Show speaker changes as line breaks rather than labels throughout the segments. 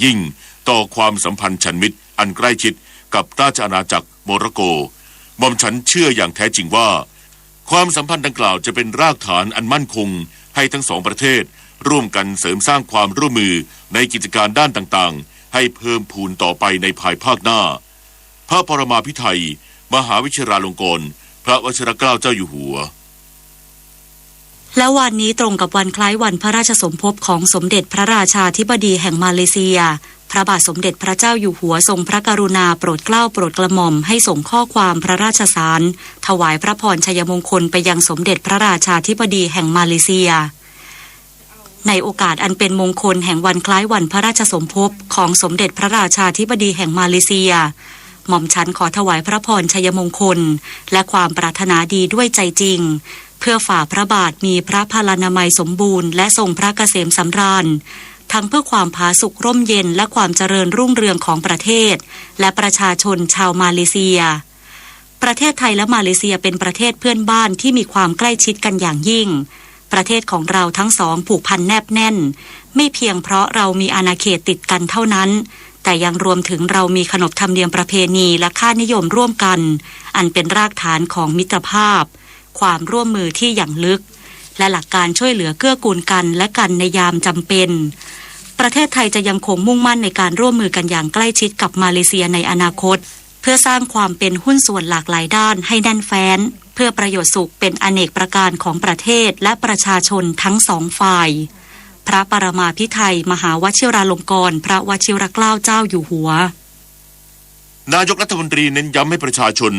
ยิ่งต่อความสัมพันธ์ฉันมิตรอันใกล้ชิดกับราชอาณาจักรโมร็อกโกหม่อมฉันเชื่ออย่างแท้จริงว่าความสัมพันธ์ดังกล่าวจะเป็นรากฐานอันมั่นคงให้ทั้งสองประเทศร่วมกันเสริมสร้างความร่วมมือในกิจการด้านต่างๆให้เพิ่มพูนต่อไปในภายภาคหน้าพระปรมาภิไธยมหาวิชิราลงกรณ์พระวชิรเกล้าเจ้าอยู่หัว
และวันนี้ตรงกับวันคล้ายวันพระราชสมภพของสมเด็จพระราชาธิบดีแห่งมาเลเซียพระบาทสมเด็จพระเจ้าอยู่หัวทรงพระกรุณาโปรดเกล้าโปรดกระหม่อมให้ส่งข้อความพระราชสารถวายพระพรชัยมงคลไปยังสมเด็จพระราชาธิบดีแห่งมาเลเซียในโอกาสอันเป็นมงคลแห่งวันคล้ายวันพระราชสมภพของสมเด็จพระราชาธิบดีแห่งมาเลเซียหม่อมฉันขอถวายพระพรชัยมงคลและความปรารถนาดีด้วยใจจริงเพื่อฝ่าพระบาทมีพระพลานามัยสมบูรณ์และทรงพระเกษมสำราญทั้งเพื่อความผาสุกร่มเย็นและความเจริญรุ่งเรืองของประเทศและประชาชนชาวมาเลเซียประเทศไทยและมาเลเซียเป็นประเทศเพื่อนบ้านที่มีความใกล้ชิดกันอย่างยิ่งประเทศของเราทั้งสองผูกพันแนบแน่นไม่เพียงเพราะเรามีอาณาเขตติดกันเท่านั้นแต่ยังรวมถึงเรามีขนบธรรมเนียมประเพณีและค่านิยมร่วมกันอันเป็นรากฐานของมิตรภาพความร่วมมือที่อย่างลึกและหลักการช่วยเหลือเกื้อกูลกันและกันในยามจำเป็นประเทศไทยจะยังคงมุ่งมั่นในการร่วมมือกันอย่างใกล้ชิดกับมาเลเซียในอนาคตเพื่อสร้างความเป็นหุ้นส่วนหลากหลายด้านให้แน่นแฟ้นเพื่อประโยชน์สุขเป็นอเนกประการของประเทศและประชาชนทั้งสองฝ่ายพระปรมาภิไธยมหาวชิราลงกรณ์พระวชิรเกล้าเจ้าอยู่หัวน
ายกรัฐมนตรีเน้นย้ำให้ประชาชน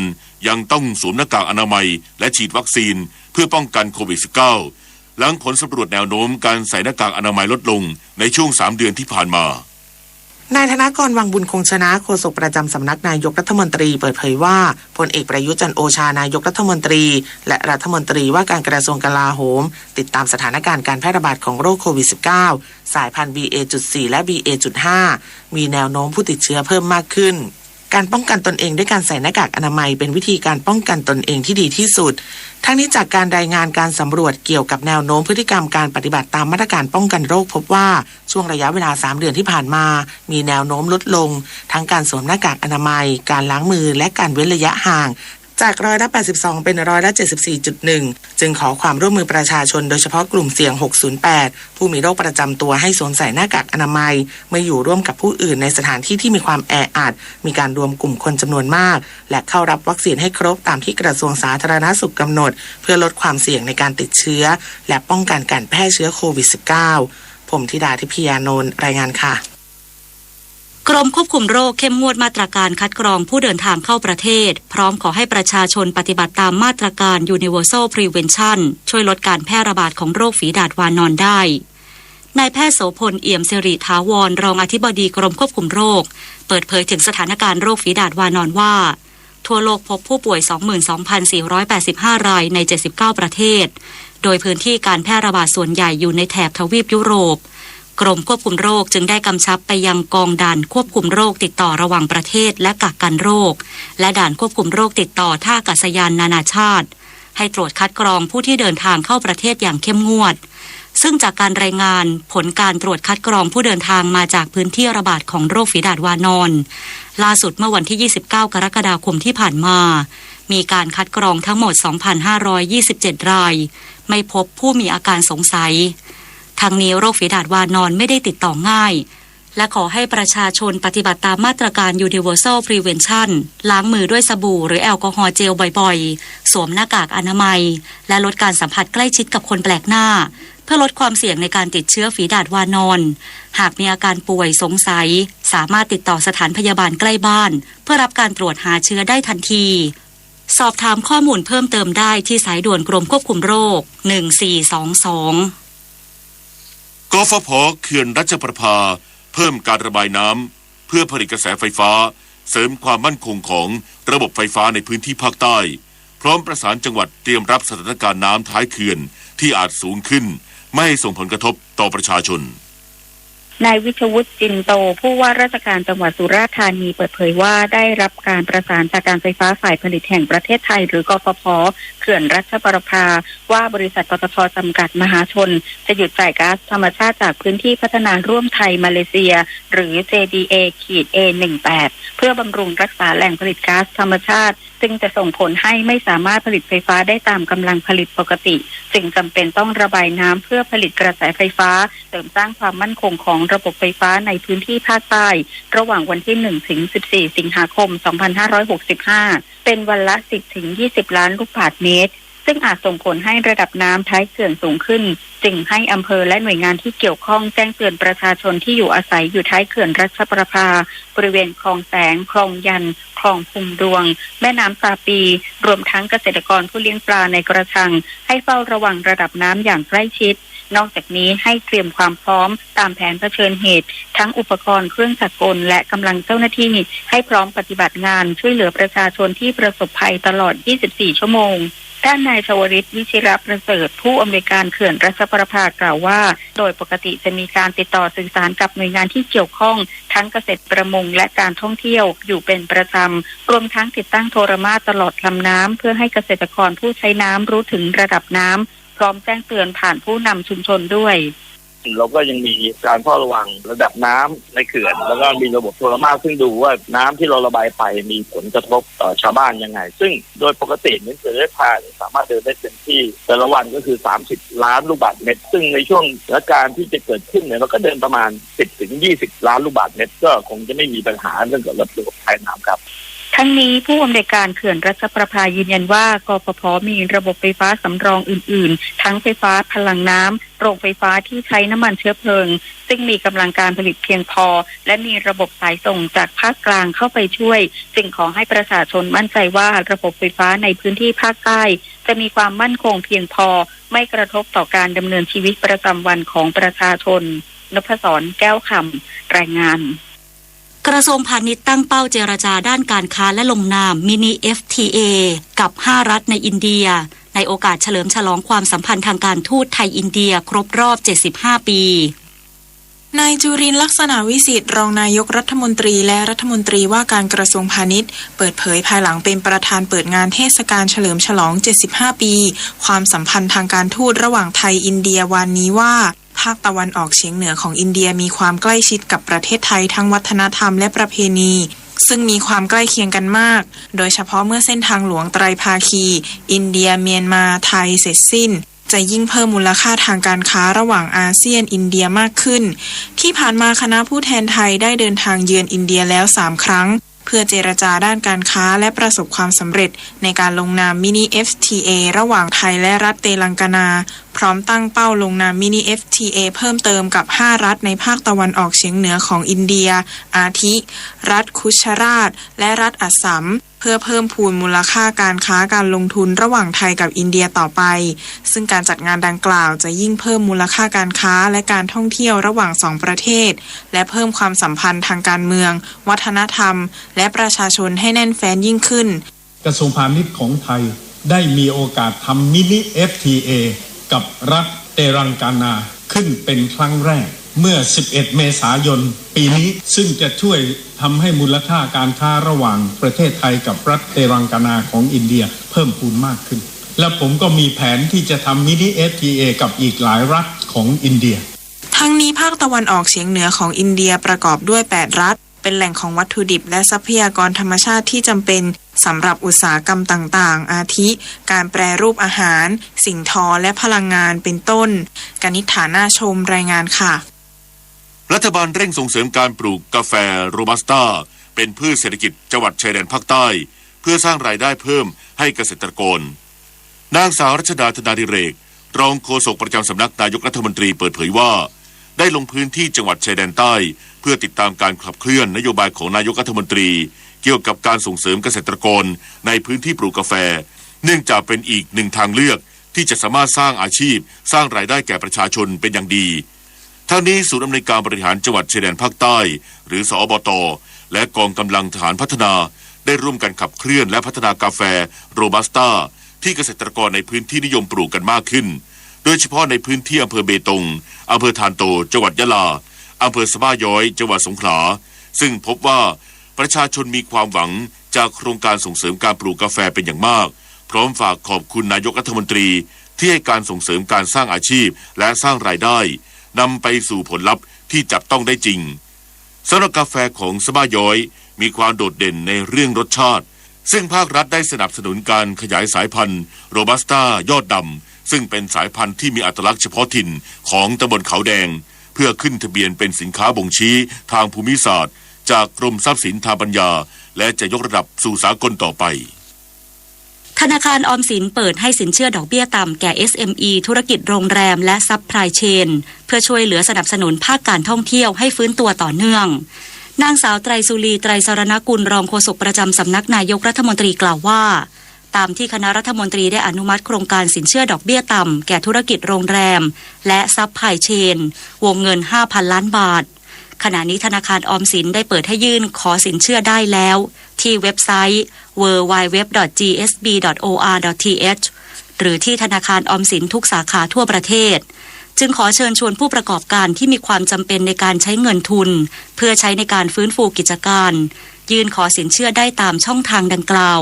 ยังต้องสวมหน้ากากอนามัยและฉีดวัคซีนเพื่อป้องกันโควิด -19 หลังผลสำรวจแนวโน้มการใส่หน้ากากอนามัยลดลงในช่วง3 เดือนที่ผ่านมาน
ายธนกร วังบุญคงชนะโฆษกประจำสำนักนายกรัฐมนตรีเปิดเผยว่าพลเอกประยุทธ์จันทร์โอชานายกรัฐมนตรีและรัฐมนตรีว่าการกระทรวงกลาโหมติดตามสถานการณ์การแพร่ระบาดของโรคโควิด -19 สายพันธุ์ BA.4 และ BA.5 มีแนวโน้มผู้ติดเชื้อเพิ่มมากขึ้นการป้องกันตนเองด้วยการใส่หน้ากากอนามัยเป็นวิธีการป้องกันตนเองที่ดีที่สุดทั้งนี้จากการรายงานการสำรวจเกี่ยวกับแนวโน้มพฤติกรรมการปฏิบัติตามมาตรการป้องกันโรคพบว่าช่วงระยะเวลา3 เดือนที่ผ่านมามีแนวโน้มลดลงทั้งการสวมหน้ากากอนามัยการล้างมือและการเว้นระยะห่างจาก82%เป็น74.1%จึงขอความร่วมมือประชาชนโดยเฉพาะกลุ่มเสี่ยง608ผู้มีโรคประจำตัวให้สวมใส่หน้ากากอนามัยเมื่ออยู่ร่วมกับผู้อื่นในสถานที่ที่มีความแออัดมีการรวมกลุ่มคนจำนวนมากและเข้ารับวัคซีนให้ครบตามที่กระทรวงสาธารณสุขกำหนดเพื่อลดความเสี่ยงในการติดเชื้อและป้องกันการแพร่เชื้อโควิด -19 ผมธิดาทิพยานนท์รายงานค่ะ
กรมควบคุมโรคเข้มงวดมาตรการคัดกรองผู้เดินทางเข้าประเทศพร้อมขอให้ประชาชนปฏิบัติตามมาตรการ Universal Prevention ช่วยลดการแพร่ระบาดของโรคฝีดาษวานอนได้นายแพทย์โสพลเอี่ยมสิริถาวรรองอธิบดีกรมควบคุมโรคเปิดเผยถึงสถานการณ์โรคฝีดาษวานอนว่าทั่วโลกพบผู้ป่วย 22,485 รายใน79ประเทศโดยพื้นที่การแพร่ระบาดส่วนใหญ่อยู่ในแถบทวีปยุโรปกรมควบคุมโรคจึงได้กำชับไปยังกองด่านควบคุมโรคติดต่อระหว่างประเทศและกักกันโรคและด่านควบคุมโรคติดต่อท่าอากาศยานนานาชาติให้ตรวจคัดกรองผู้ที่เดินทางเข้าประเทศอย่างเข้มงวดซึ่งจากการรายงานผลการตรวจคัดกรองผู้เดินทางมาจากพื้นที่ระบาดของโรคฝีดาษวานอนล่าสุดเมื่อวันที่29กรกฎาคมที่ผ่านมามีการคัดกรองทั้งหมด 2,527 รายไม่พบผู้มีอาการสงสัยทางนี้โรคฝีดาษวานอนไม่ได้ติดต่อง่ายและขอให้ประชาชนปฏิบัติตามมาตรการ Universal Prevention ล้างมือด้วยสบู่หรือแอลกอฮอล์เจลบ่อยๆสวมหน้ากากอนามัยและลดการสัมผัสใกล้ชิดกับคนแปลกหน้าเพื่อลดความเสี่ยงในการติดเชื้อฝีดาษวานอนหากมีอาการป่วยสงสัยสามารถติดต่อสถานพยาบาลใกล้บ้านเพื่อรับการตรวจหาเชื้อได้ทันทีสอบถามข้อมูลเพิ่มเติมได้ที่สายด่วนกรมควบคุมโรค1422
กฟผ.เขื่อนรัชประภาเพิ่มการระบายน้ำเพื่อผลิตกระแสไฟฟ้าเสริมความมั่นคงของระบบไฟฟ้าในพื้นที่ภาคใต้พร้อมประสานจังหวัดเตรียมรับสถานการณ์น้ำท้ายเขื่อนที่อาจสูงขึ้นไม่ให้ส่งผลกระทบต่อประชาชน
นายวิชวุฒิจินโตผู้ว่าราชการจังหวัดสุราษฎร์ธานีเปิดเผยว่าได้รับการประสานจากการไฟฟ้าฝ่ายผลิตแห่งประเทศไทยหรือกฟผ.เขื่อนรัชประภาว่าบริษัทปตท.จำกัดมหาชนจะหยุดจ่ายก๊าซธรรมชาติจากพื้นที่พัฒนาร่วมไทยมาเลเซียหรือ JDA-A18 เพื่อบำรุงรักษาแหล่งผลิตก๊าซธรรมชาติซึ่งจะส่งผลให้ไม่สามารถผลิตไฟฟ้าได้ตามกำลังผลิตปกติจึงจำเป็นต้องระบายน้ำเพื่อผลิตกระแสไฟฟ้าเสริมสร้างความมั่นคงของระบบไฟฟ้าในพื้นที่ภาคใต้ระหว่างวันที่1ถึง14สิงหาคม2565เป็นวันละ10ถึง20ล้านลูกบาศก์เมตรซึ่งอาจส่งผลให้ระดับน้ำท้ายเขื่อนสูงขึ้นจึงให้อำเภอและหน่วยงานที่เกี่ยวข้องแจ้งเตือนประชาชนที่อยู่อาศัยอยู่ท้ายเขื่อนรัชประภาบริเวณคลองแสงคลองยันคลองภูมิดวงแม่น้ำตาปีรวมทั้งเกษตรกรผู้เลี้ยงปลาในกระชังให้เฝ้าระวังระดับน้ำอย่างใกล้ชิดนอกจากนี้ให้เตรียมความพร้อมตามแผนเผชิญเหตุทั้งอุปกรณ์เครื่องจักรกลและกำลังเจ้าหน้าที่ให้พร้อมปฏิบัติงานช่วยเหลือประชาชนที่ประสบภัยตลอด 24 ชั่วโมงด้านนายชวริตวิชิรประเสริฐผู้อำนวยการเขื่อนรัชประภากล่าวว่าโดยปกติจะมีการติดต่อสื่อสารกับหน่วยงานที่เกี่ยวข้องทั้งเกษตรประมงและการท่องเที่ยวอยู่เป็นประจำรวมทั้งติดตั้งโทรมาตลอดลำน้ำเพื่อให้เกษตรกรผู้ใช้น้ำรู้ถึงระดับน้ำพร้อมแจ้งเตือนผ่านผู้นำชุมชนด้วย
เราก็ยังมีการเฝ้าระวังระดับน้ำในเขื่อนแล้วก็มีระบบโทรมาซึ่งดูว่าน้ำที่เราระบายไปมีผลกระทบต่อชาวบ้านยังไงซึ่งโดยปกติเนี่ยเขื่อนรัชประภาสามารถเดินได้เต็มที่แต่ละวันก็คือ30ล้านลูกบาศก์เมตรซึ่งในช่วงสถานการณ์ที่จะเกิดขึ้นเนี่ยเราก็เดินประมาณ10ถึง20ล้านลูกบาศก์เมตรก็คงจะไม่มีปัญหาเรื่องเกี่ยวกับระบบภายน้ำครับ
ทั้งนี้ผู้อำนวยการเขื่อนรัชประภายืนยันว่ากฟผ.มีระบบไฟฟ้าสำรองอื่นๆทั้งไฟฟ้าพลังน้ำโรงไฟฟ้าที่ใช้น้ำมันเชื้อเพลิงซึ่งมีกำลังการผลิตเพียงพอและมีระบบสายส่งจากภาคกลางเข้าไปช่วยจึงขอให้ประชาชนมั่นใจว่าระบบไฟฟ้าในพื้นที่ภาคใต้จะมีความมั่นคงเพียงพอไม่กระทบต่อการดำเนินชีวิตประจำวันของประชาชนนพศรแก้วคำรายงาน
กระทรวงพาณิชย์ตั้งเป้าเจรจาด้านการค้าและลงนามมินิ FTA กับ 5 รัฐในอินเดียในโอกาสเฉลิมฉลองความสัมพันธ์ทางการทูตไทยอินเดียครบรอบ 75 ปี
นายจุรินทร์ลักษณะวิสิทธิ์รองนายกรัฐมนตรีและรัฐมนตรีว่าการกระทรวงพาณิชย์เปิดเผยภายหลังเป็นประธานเปิดงานเทศกาลเฉลิมฉลอง 75 ปีความสัมพันธ์ทางการทูตระหว่างไทยอินเดียวันนี้ว่าภาคตะวันออกเฉียงเหนือของอินเดียมีความใกล้ชิดกับประเทศไทยทั้งวัฒนธรรมและประเพณีซึ่งมีความใกล้เคียงกันมากโดยเฉพาะเมื่อเส้นทางหลวงไตรภาคีอินเดียเมียนมาไทยเสร็จสิ้นจะยิ่งเพิ่มมูลค่าทางการค้าระหว่างอาเซียนอินเดียมากขึ้นที่ผ่านมาคณะผู้แทนไทยได้เดินทางเยือนอินเดียแล้ว3ครั้งเพื่อเจรจาด้านการค้าและประสบความสำเร็จในการลงนามมินิ FTA ระหว่างไทยและรัฐเตลังกานาพร้อมตั้งเป้าลงนามมินิ FTA เพิ่มเติมกับ 5 รัฐในภาคตะวันออกเฉียงเหนือของอินเดียอาทิรัฐคุชราตและรัฐอัสสัมเพื่อเพิ่มพูนมูลค่าการค้าการลงทุนระหว่างไทยกับอินเดียต่อไปซึ่งการจัดงานดังกล่าวจะยิ่งเพิ่มมูลค่าการค้าและการท่องเที่ยวระหว่าง2ประเทศและเพิ่มความสัมพันธ์ทางการเมืองวัฒนธรรมและประชาชนให้แน่นแฟ้นยิ่งขึ้น
กระทรวงพาณิชย์ของไทยได้มีโอกาสทำมินิ FTA กับรัฐเตลังกานาขึ้นเป็นครั้งแรกเมื่อ11เมษายนปีนี้ซึ่งจะช่วยทำให้มูลค่าการค้าระหว่างประเทศไทยกับรัฐเตลังกานาของอินเดียเพิ่มพูนมากขึ้นและผมก็มีแผนที่จะทำมินิ FTA กับอีกหลายรัฐของอินเดีย
ทั้งนี้ภาคตะวันออกเฉียงเหนือของอินเดียประกอบด้วย8รัฐเป็นแหล่งของวัตถุดิบและทรัพยากรธรรมชาติที่จำเป็นสำหรับอุตสาหกรรมต่างๆอาทิการแปรรูปอาหารสิ่งทอและพลังงานเป็นต้นกนิษฐาน่าชมรายงานค่ะ
รัฐบาลเร่งส่งเสริมการปลูกกาแฟโรบัสต้าเป็นพืชเศรษฐกิจจังหวัดชายแดนภาคใต้เพื่อสร้างรายได้เพิ่มให้เกษตรกรนางสาวรัชดาธนาดิเรกรองโฆษกประจำสำนักนายกรัฐมนตรีเปิดเผยว่าได้ลงพื้นที่จังหวัดชายแดนใต้เพื่อติดตามการขับเคลื่อนนโยบายของนายกรัฐมนตรีเกี่ยวกับการส่งเสริมเกษตรกรในพื้นที่ปลูกกาแฟเนื่องจากเป็นอีกหนึ่งทางเลือกที่จะสามารถสร้างอาชีพสร้างรายได้แก่ประชาชนเป็นอย่างดีทั้งนี้ศูนย์อำนวยการบริหารจังหวัดชายแดนภาคใต้หรือสอบต.และกองกำลังทหารพัฒนาได้ร่วมกันขับเคลื่อนและพัฒนากาแฟโรบัสต้าที่เกษตรกรในพื้นที่นิยมปลูกกันมากขึ้นโดยเฉพาะในพื้นที่อำเภอเบตงอำเภอธานโตจังหวัดยะลา อำเภอสะบ้าย้อยจังหวัดสงขลาซึ่งพบว่าประชาชนมีความหวังจากโครงการส่งเสริมการปลูกกาแฟเป็นอย่างมากพร้อมฝากขอบคุณนายกรัฐมนตรีที่ให้การส่งเสริมการสร้างอาชีพและสร้างรายได้นำไปสู่ผลลัพธ์ที่จับต้องได้จริงสำหรับกาแฟของสะบ้าย้อยมีความโดดเด่นในเรื่องรสชาติซึ่งภาครัฐได้สนับสนุนการขยายสายพันธุ์โรบัสต้ายอดดำซึ่งเป็นสายพันธุ์ที่มีอัตลักษณ์เฉพาะถิ่นของตำบลเขาแดงเพื่อขึ้นทะเบียนเป็นสินค้าบ่งชี้ทางภูมิศาสตร์จากกรมทรัพย์สินทางปัญญาและจะยกระดับสู่สากลต่อไป
ธนาคารออมสินเปิดให้สินเชื่อดอกเบี้ยต่ำแก่ SME ธุรกิจโรงแรมและซัพพลายเชนเพื่อช่วยเหลือสนับสนุนภาคการท่องเที่ยวให้ฟื้นตัวต่อเนื่องนางสาวไตรสุรีไตรสรณกุลรองโฆษกประจำสำนักนายกรัฐมนตรีกล่าวว่าตามที่คณะรัฐมนตรีได้อนุมัติโครงการสินเชื่อดอกเบี้ยต่ำแก่ธุรกิจโรงแรมและซัพพลายเชนวงเงิน 5,000 ล้านบาทขณะนี้ธนาคารออมสินได้เปิดให้ยื่นขอสินเชื่อได้แล้วที่เว็บไซต์ www.gsb.or.th หรือที่ธนาคารออมสินทุกสาขาทั่วประเทศจึงขอเชิญชวนผู้ประกอบการที่มีความจำเป็นในการใช้เงินทุนเพื่อใช้ในการฟื้นฟูกิจการยื่นขอสินเชื่อได้ตามช่องทางดังกล่าว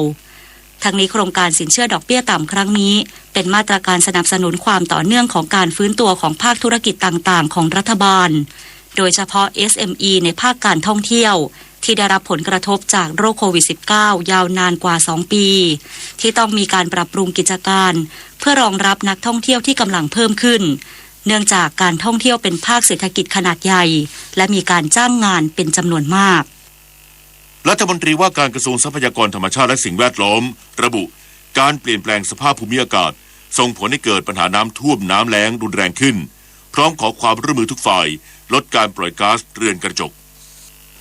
ทั้งนี้โครงการสินเชื่อดอกเบี้ยต่ำครั้งนี้เป็นมาตรการสนับสนุนความต่อเนื่องของการฟื้นตัวของภาคธุรกิจต่างๆของรัฐบาลโดยเฉพาะ SME ในภาคการท่องเที่ยวที่ได้รับผลกระทบจากโรคโควิด -19 ยาวนานกว่า2ปีที่ต้องมีการปรับปรุงกิจการเพื่อรองรับนักท่องเที่ยวที่กำลังเพิ่มขึ้นเนื่องจากการท่องเที่ยวเป็นภาคเศรษฐกิจขนาดใหญ่และมีการจ้างงานเป็นจำนวนมาก
รัฐมนตรีว่าการกระทรวงทรัพยากรธรรมชาติและสิ่งแวดล้อมระบุการเปลี่ยนแปลงสภาพภูมิอากาศส่งผลให้เกิดปัญหาน้ำท่วมน้ำแล้งรุนแรงขึ้นพร้อมขอความร่วมมือทุกฝ่ายลดการปล่อยก๊าซเรือนกระจก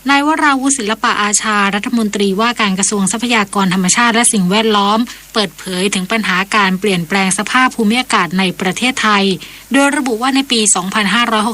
นายวราวุฒิศิลปะอาชารัฐมนตรีว่าการกระทรวงทรัพยากรธรรมชาติและสิ่งแวดล้อมเปิดเผยถึงปัญหาการเปลี่ยนแปลงสภาพภูมิอากาศในประเทศไทยโดยระบุว่าในปี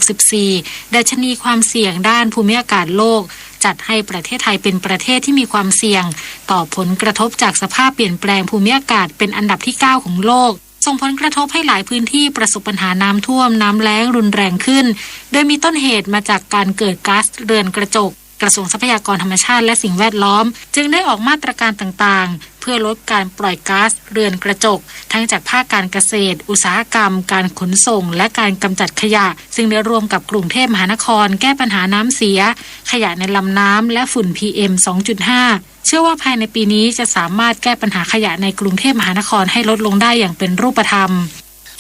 2564 ดัชนีความเสี่ยงด้านภูมิอากาศโลกจัดให้ประเทศไทยเป็นประเทศที่มีความเสี่ยงต่อผลกระทบจากสภาพเปลี่ยนแปลงภูมิอากาศเป็นอันดับที่ 9 ของโลกส่งผลกระทบให้หลายพื้นที่ประสบปัญหาน้ำท่วมน้ำแล้งรุนแรงขึ้นโดยมีต้นเหตุมาจากการเกิดก๊าซเรือนกระจกกระทรวงทรัพยากรธรรมชาติและสิ่งแวดล้อมจึงได้ออกมาตรการต่างๆเพื่อลดการปล่อยก๊าซเรือนกระจกทั้งจากภาคการเกษตรอุตสาหกรรมการขนส่งและการกำจัดขยะซึ่งได้รวมกับกรุงเทพมหานครแก้ปัญหาน้ำเสียขยะในลำน้ำและฝุ่น PM 2.5 เชื่อว่าภายในปีนี้จะสามารถแก้ปัญหาขยะในกรุงเทพมหานครให้ลดลงได้อย่างเป็นรูปธรรม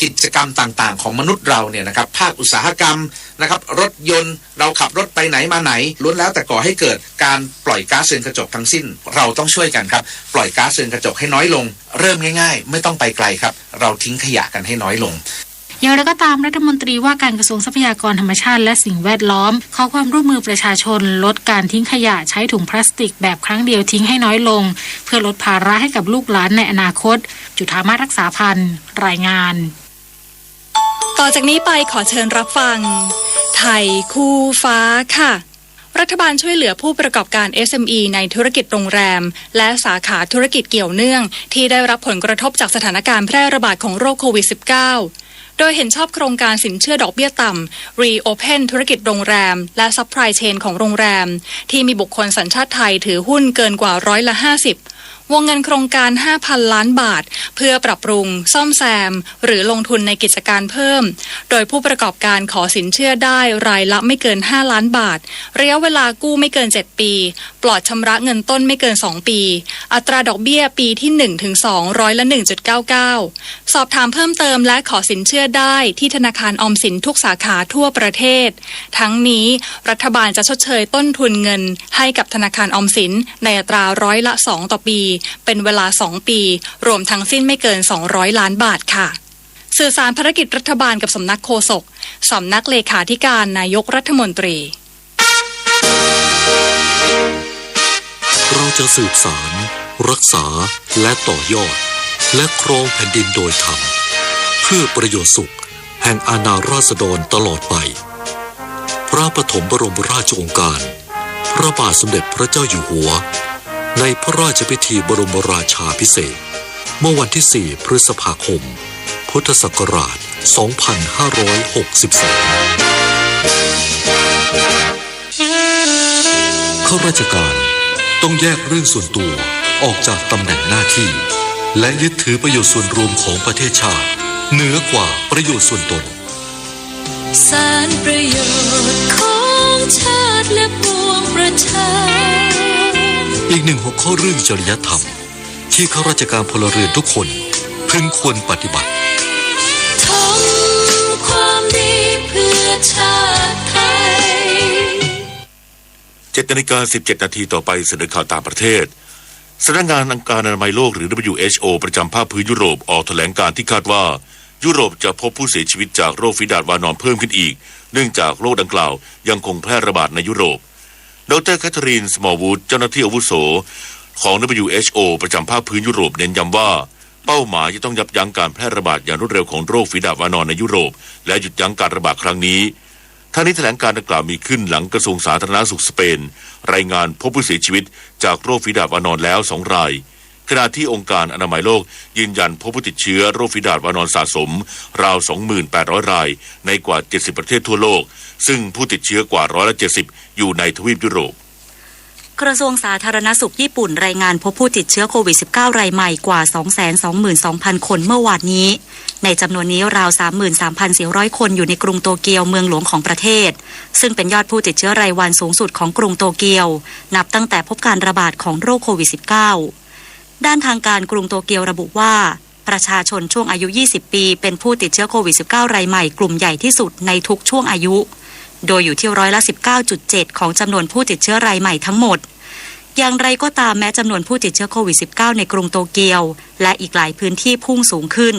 กิจกรรมต่างๆของมนุษย์เราเนี่ยนะครับภาคอุตสาหกรรมนะครับรถยนต์เราขับรถไปไหนมาไหนล้วนแล้วแต่ก่อให้เกิดการปล่อยก๊าซเรือนกระจกทั้งสิ้นเราต้องช่วยกันครับปล่อยก๊าซเรือนกระจกให้น้อยลงเริ่มง่ายๆไม่ต้องไปไกลครับเราทิ้งขยะกันให้น้อยลง
อย่างไรก็ตามรัฐมนตรีว่าการกระทรวงทรัพยากรธรรมชาติและสิ่งแวดล้อมขอความร่วมมือประชาชนลดการทิ้งขยะใช้ถุงพลาสติกแบบครั้งเดียวทิ้งให้น้อยลงเพื่อลดภาระให้กับลูกหลานในอนาคตจุฑามาศรักษาพันธ์รายงาน
ต่อจากนี้ไปขอเชิญรับฟังไทยคู่ฟ้าค่ะรัฐบาลช่วยเหลือผู้ประกอบการ SME ในธุรกิจโรงแรมและสาขาธุรกิจเกี่ยวเนื่องที่ได้รับผลกระทบจากสถานการณ์แพร่ระบาดของโรคโควิด -19 โดยเห็นชอบโครงการสินเชื่อดอกเบี้ยต่ำ Reopen ธุรกิจโรงแรมและ Supply Chain ของโรงแรมที่มีบุคคลสัญชาติไทยถือหุ้นเกินกว่า50%วงเงินโครงการ 5,000 ล้านบาทเพื่อปรับปรุงซ่อมแซมหรือลงทุนในกิจการเพิ่มโดยผู้ประกอบการขอสินเชื่อได้รายละไม่เกิน5ล้านบาทระยะเวลากู้ไม่เกิน7ปีปลอดชำระเงินต้นไม่เกิน2ปีอัตราดอกเบี้ยปีที่ 1-2 ร้อยละ 1.99 สอบถามเพิ่มเติมและขอสินเชื่อได้ที่ธนาคารออมสินทุกสาขาทั่วประเทศทั้งนี้รัฐบาลจะชดเชยต้นทุนเงินให้กับธนาคารออมสินในอัตราร้อยละ2ต่อปีเป็นเวลา2ปีรวมทั้งสิ้นไม่เกิน200ล้านบาทค่ะสื่อสารภารกิจรัฐบาลกับสำนักโฆษกสำนักเลขาธิการนายกรัฐมนตรี
เราจะสืบสารรักษาและต่อยอดและครองแผ่นดินโดยธรรมเพื่อประโยชน์สุขแห่งอาณาราษฎรตลอดไปพระปฐมบรมราชโองการพระบาทสมเด็จพระเจ้าอยู่หัวในพระราชพิธีบรมราชาภิเษกเมื่อวันที่4พฤษภาคมพุทธศักราช2562 ข้าราชการต้องแยกเรื่องส่วนตัวออกจากตำแหน่งหน้าที่และยึดถือประโยชน์ส่วนรวมของประเทศชาติเหนือกว่าประโยชน์ส่วนตน
สารประโยชน์ของชาติและปวงประชา
อีกหนึ่งหัวข้อเรื่องจริยธรรมที่ข้าราชการพลเรือนทุกคนพึงควรปฏิบัติ
ทำความดีเพื่อชาติไทย
7:17 นาทีต่อไปเสนอข่าวต่างประเทศสำนักงานองค์การอนามัยโลกหรือ WHO ประจำภาคพื้นยุโรปออกแถลงการที่คาดว่ายุโรปจะพบผู้เสียชีวิตจากโรคฝีดาษวานอนเพิ่มขึ้นอีกเนื่องจากโรคดังกล่าวยังคงแพร่ระบาดในยุโรปดร.แคทเธอรีน สมอลวูดเจ้าหน้าที่อาวุโสของ WHO ประจำภาคพื้นยุโรปเน้นย้ำว่าเป้าหมายจะต้องยับยั้งการแพร่ระบาดอย่างรวดเร็วของโรคฝีดาษวานอนในยุโรปและหยุดยั้งการระบาดครั้งนี้ทั้งนี้แถลงการดังกล่าวมีขึ้นหลังกระทรวงสาธารณสุขสเปนรายงานพบผู้เสียชีวิตจากโรคฝีดาษวานอนแล้ว2 รายขณะที่องค์การอนามัยโลกยืนยันพบผู้ติดเชื้อโรคฝีดาษวานอนสะสมราว 2,800 รายในกว่า70ประเทศทั่วโลกซึ่งผู้ติดเชื้อกว่า70%อยู่ในทวีปยุโรป
กระทรวงสาธารณสุขญี่ปุ่นรายงานพบผู้ติดเชื้อโควิด -19 รายใหม่กว่า 222,000 คนเมื่อวานนี้ในจำนวนนี้ราว 33,400 คนอยู่ในกรุงโตเกียวเมืองหลวงของประเทศซึ่งเป็นยอดผู้ติดเชื้อรายวันสูงสุดของกรุงโตเกียวนับตั้งแต่พบการระบาดของโรคโควิด -19 ด้านทางการกรุงโตเกียวระบุว่าประชาชนช่วงอายุ 20 ปีเป็นผู้ติดเชื้อโควิด -19 รายใหม่กลุ่มใหญ่ที่สุดในทุกช่วงอายุโดยอยู่ที่19.7% ของจำนวนผู้ติดเชื้อรายใหม่ทั้งหมดอย่างไรก็ตามแม้จำนวนผู้ติดเชื้อโควิด -19 ในกรุงโตเกียวและอีกหลายพื้นที่พุ่งสูงขึ้น